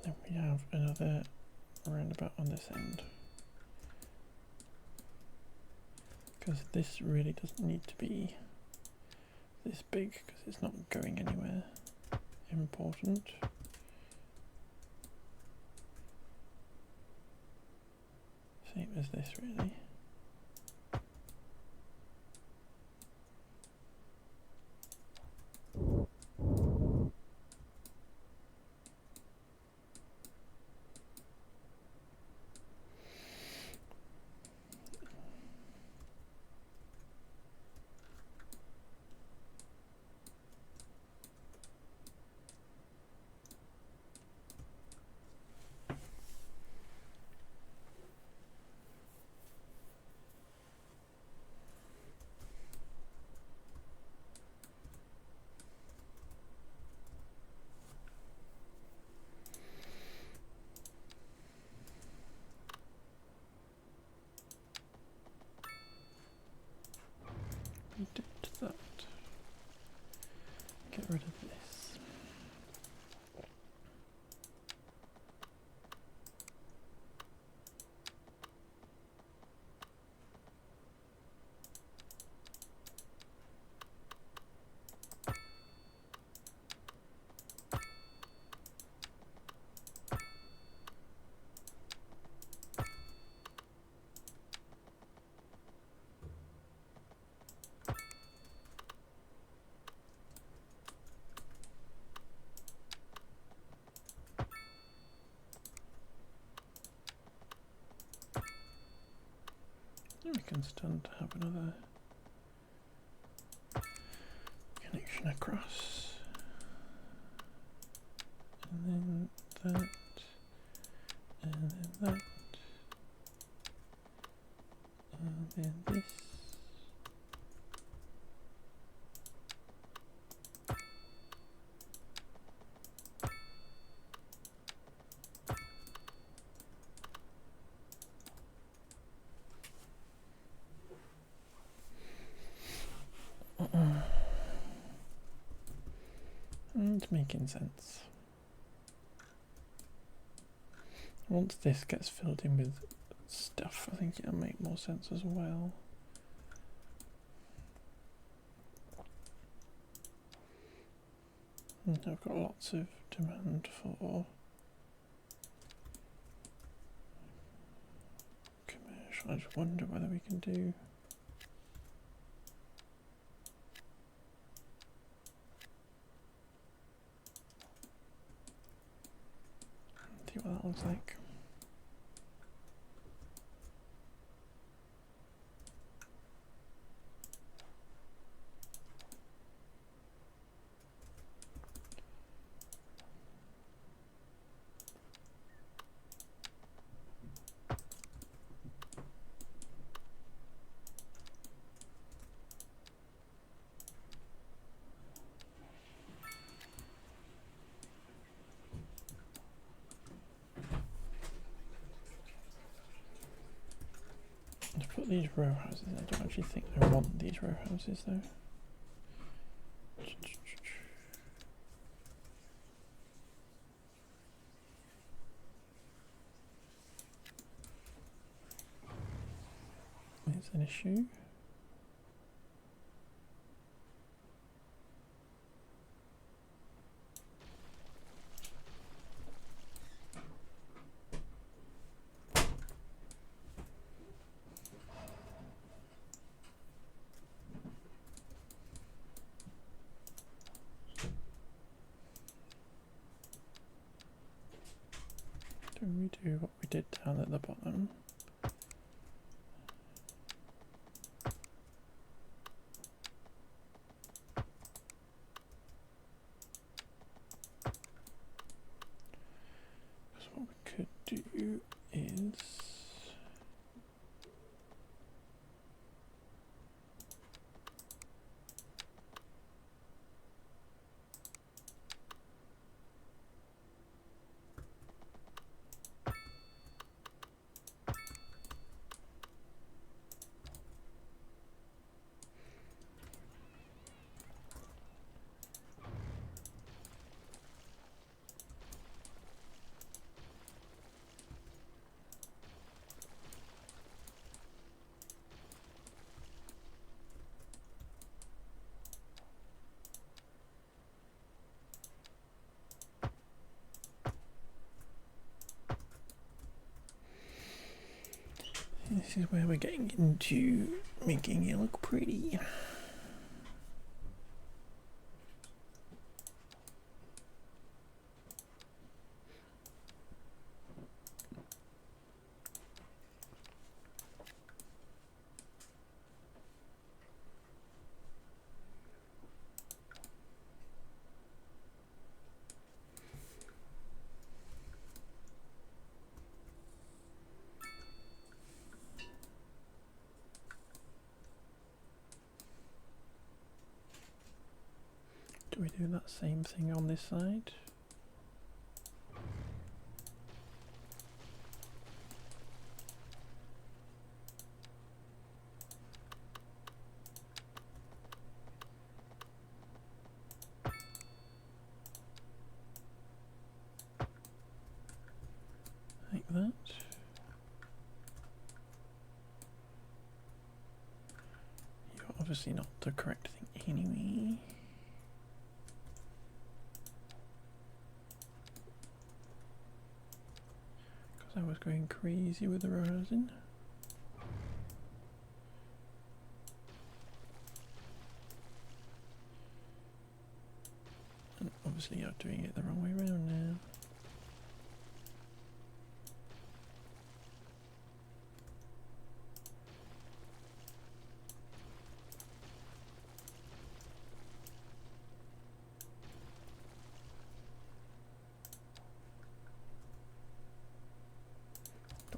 S2: Then we have another roundabout on this end, because this really doesn't need to be this big because it's not going anywhere important. Same as this really. We did that. Get rid of this. We can stand to have another connection across, and then that, and then that, and then this. It's making sense. Once this gets filled in with stuff, I think it'll make more sense as well. I've got lots of demand for commercial. I just wonder whether we can do see what that looks like. Let's put these row houses in. I don't actually think I want these row houses though. an issue. Do we do what we did down at the bottom? Because what we could do is this is where we're getting into making it look pretty. Do we do that same thing on this side? Like that. You're obviously not the correct thing anyway. I was going crazy with the resin. And obviously you're doing it the wrong way around now.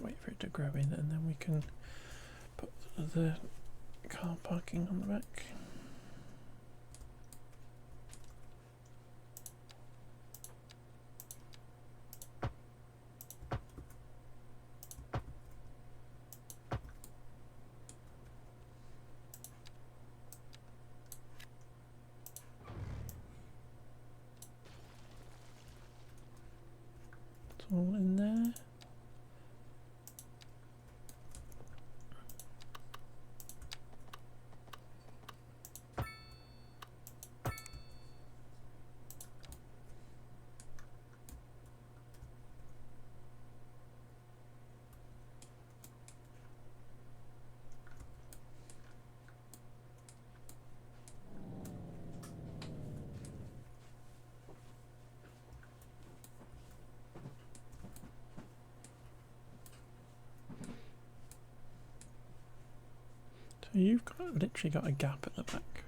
S2: Wait for it to grow in and then we can put the car parking on the back. It's all in there. So you've got literally got a gap at the back.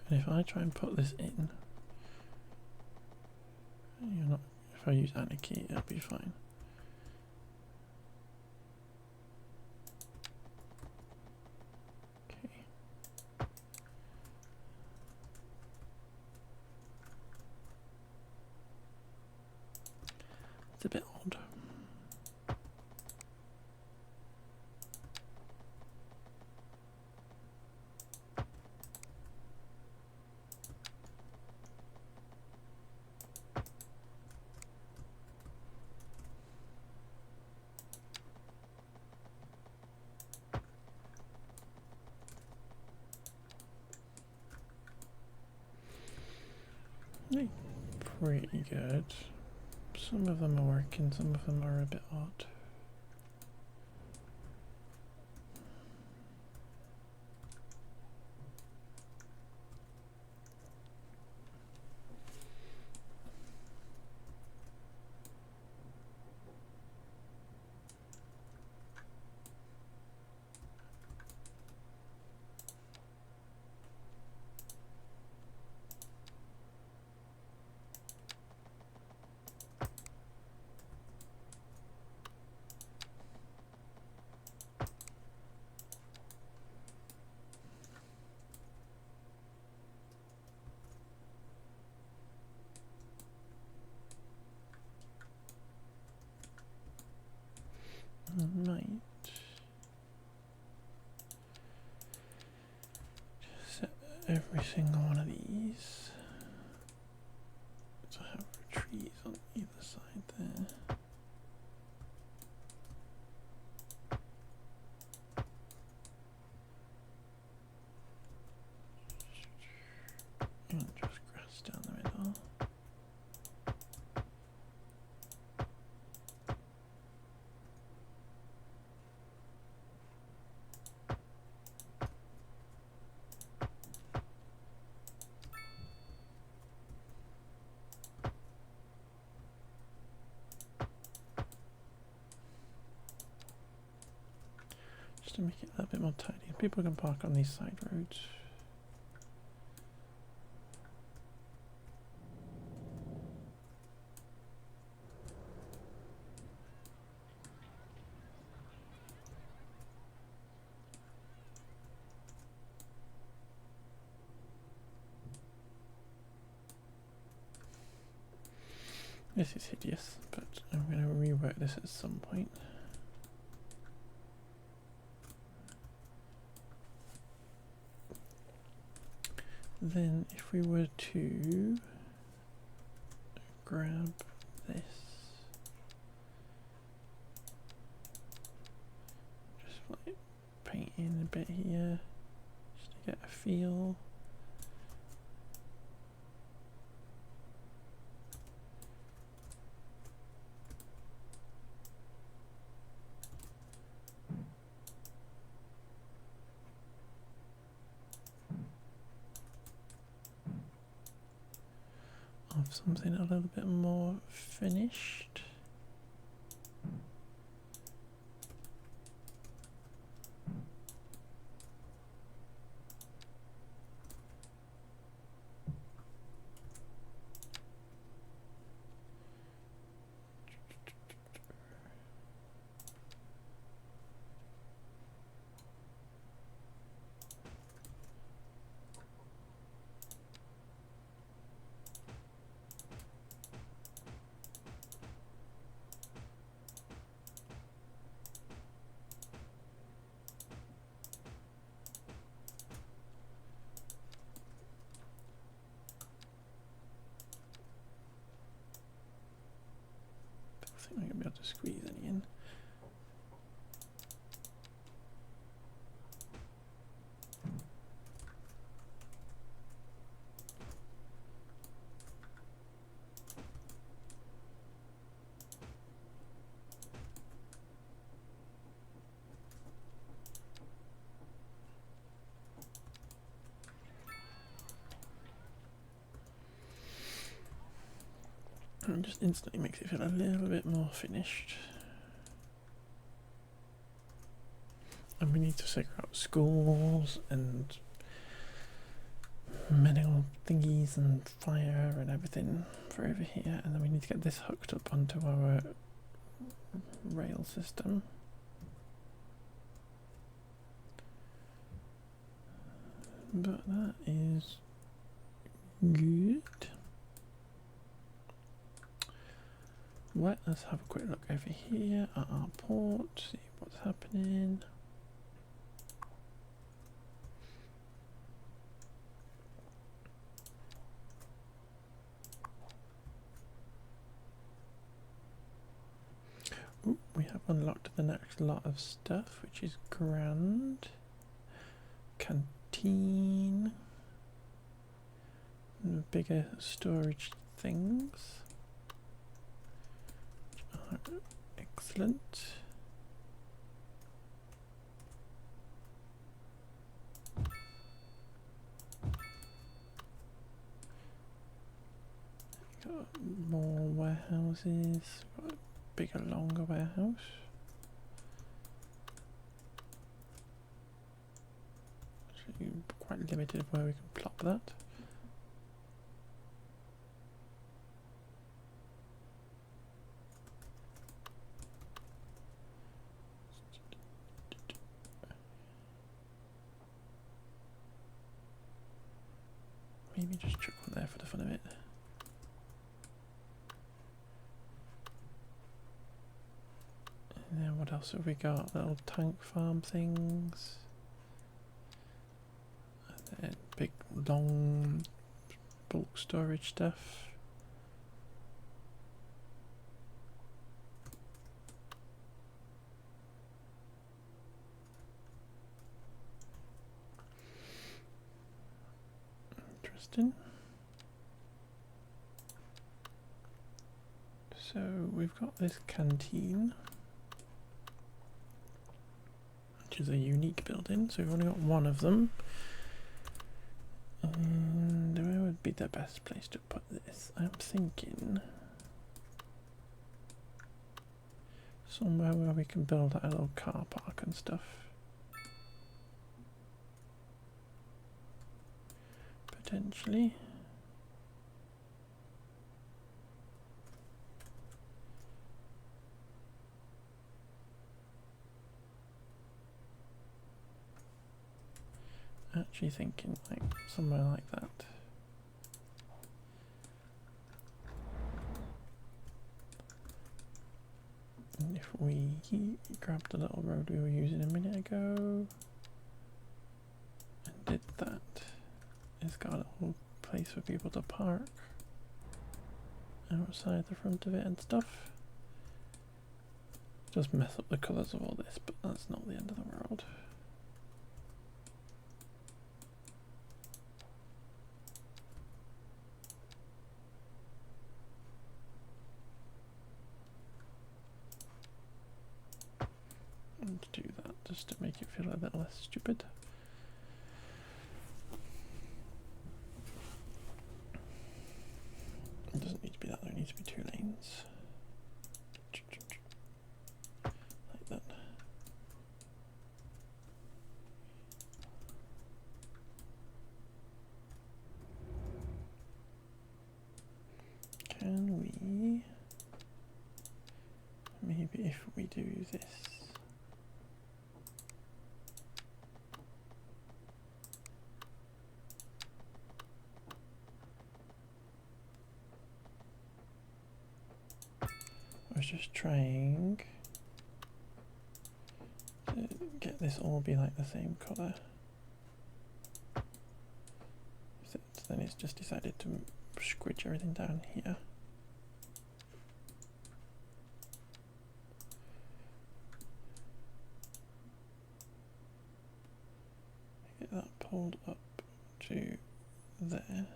S2: And if I try and put this in, you're not. If I use anarchy, it'll be fine. Okay. It's a bit odd. They're pretty good. Some of them are working, some of them are a bit odd. I might set every single one of these to have trees on either side there. And just grass down the middle. Just to make it a little bit more tidy. People can park on these side roads. This is hideous, but I'm going to rework this at some point. Then if we were to grab this, just like paint in a bit here, just to get a feel. Of something a little bit more finished. I think I'm going to be able to squeeze any in. And just instantly makes it feel a little bit more finished. And we need to figure out schools and medical thingies and fire and everything for over here, and then we need to get this hooked up onto our rail system. But that is good. Right, let's have a quick look over here at our port, see what's happening. Ooh, we have unlocked the next lot of stuff, which is grand. Canteen. bigger storage things. Excellent. Got more warehouses. Got a bigger, longer warehouse. Actually, quite limited where we can plop that. Maybe just chuck one there for the fun of it. And then what else have we got? Little tank farm things. And then big, long bulk storage stuff. Interesting. So we've got this canteen, which is a unique building, so we've only got one of them. And where would be the best place to put this? I'm thinking somewhere where we can build a little car park and stuff. Potentially. Actually thinking like somewhere like that. And if we grabbed the little road we were using a minute ago and did that, it's got a little place for people to park outside the front of it and stuff. It does mess up the colours of all this, but that's not the end of the world. To do that just to make it feel a bit less stupid. It doesn't need to be that, there needs to be 2 lanes. Like that. Can we maybe if we do this? I was just trying to get this all be like the same colour. So then it's just decided to squidge everything down here. Get that pulled up to there.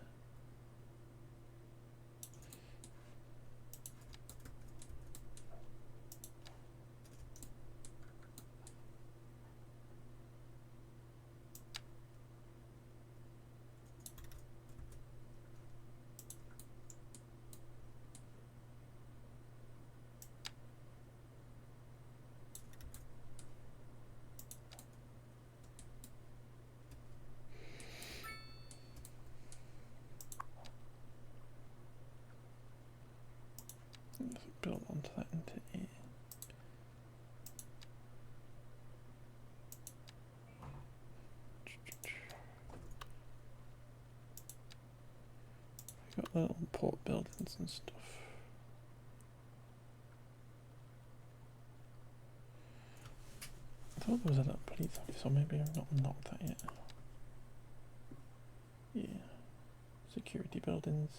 S2: Build onto that into here. We've got little port buildings and stuff. I thought there was a little police office, or maybe I've not unlocked that yet. Yeah. Security buildings.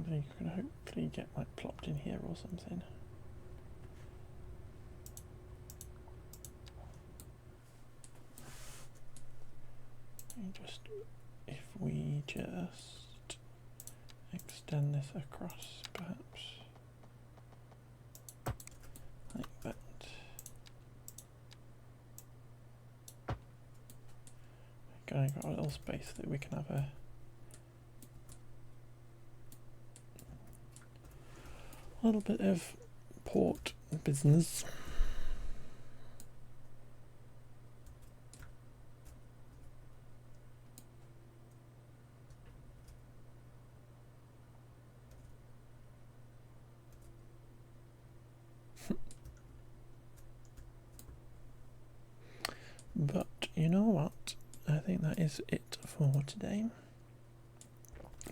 S2: You can hopefully get like plopped in here or something. if we just extend this across, perhaps like that. Okay, got a little space that we can have a little bit of port business. But you know what? I think that is it for today.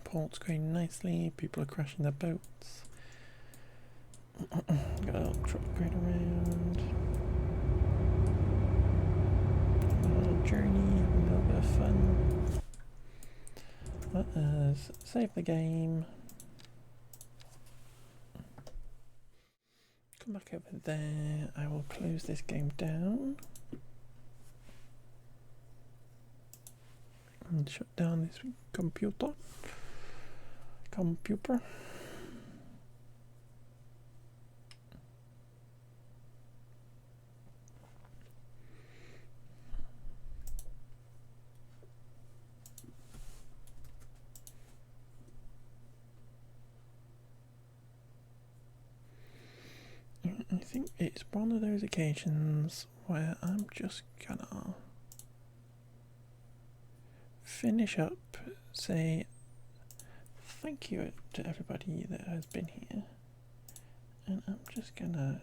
S2: Port's going nicely, people are crashing their boats. Got a little truck going around. A little journey, having a little bit of fun. Let us save the game. Come back over there. I will close this game down. And shut down this computer. I think it's one of those occasions where I'm just gonna finish up, say thank you to everybody that has been here, and I'm just gonna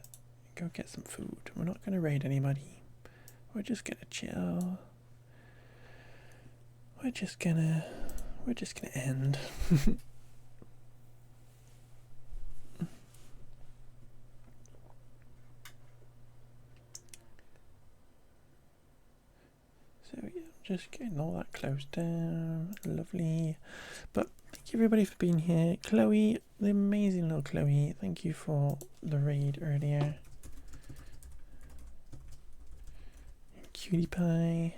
S2: go get some food. We're not gonna raid anybody, we're just gonna chill, we're just gonna end. So yeah, just getting all that closed down. Lovely. But thank you everybody for being here. Chloe, the amazing little Chloe, thank you for the raid earlier. Cutie Pie,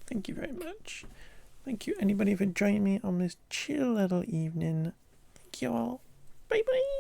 S2: thank you very much. Thank you anybody for joining me on this chill little evening. Thank you all. Bye bye.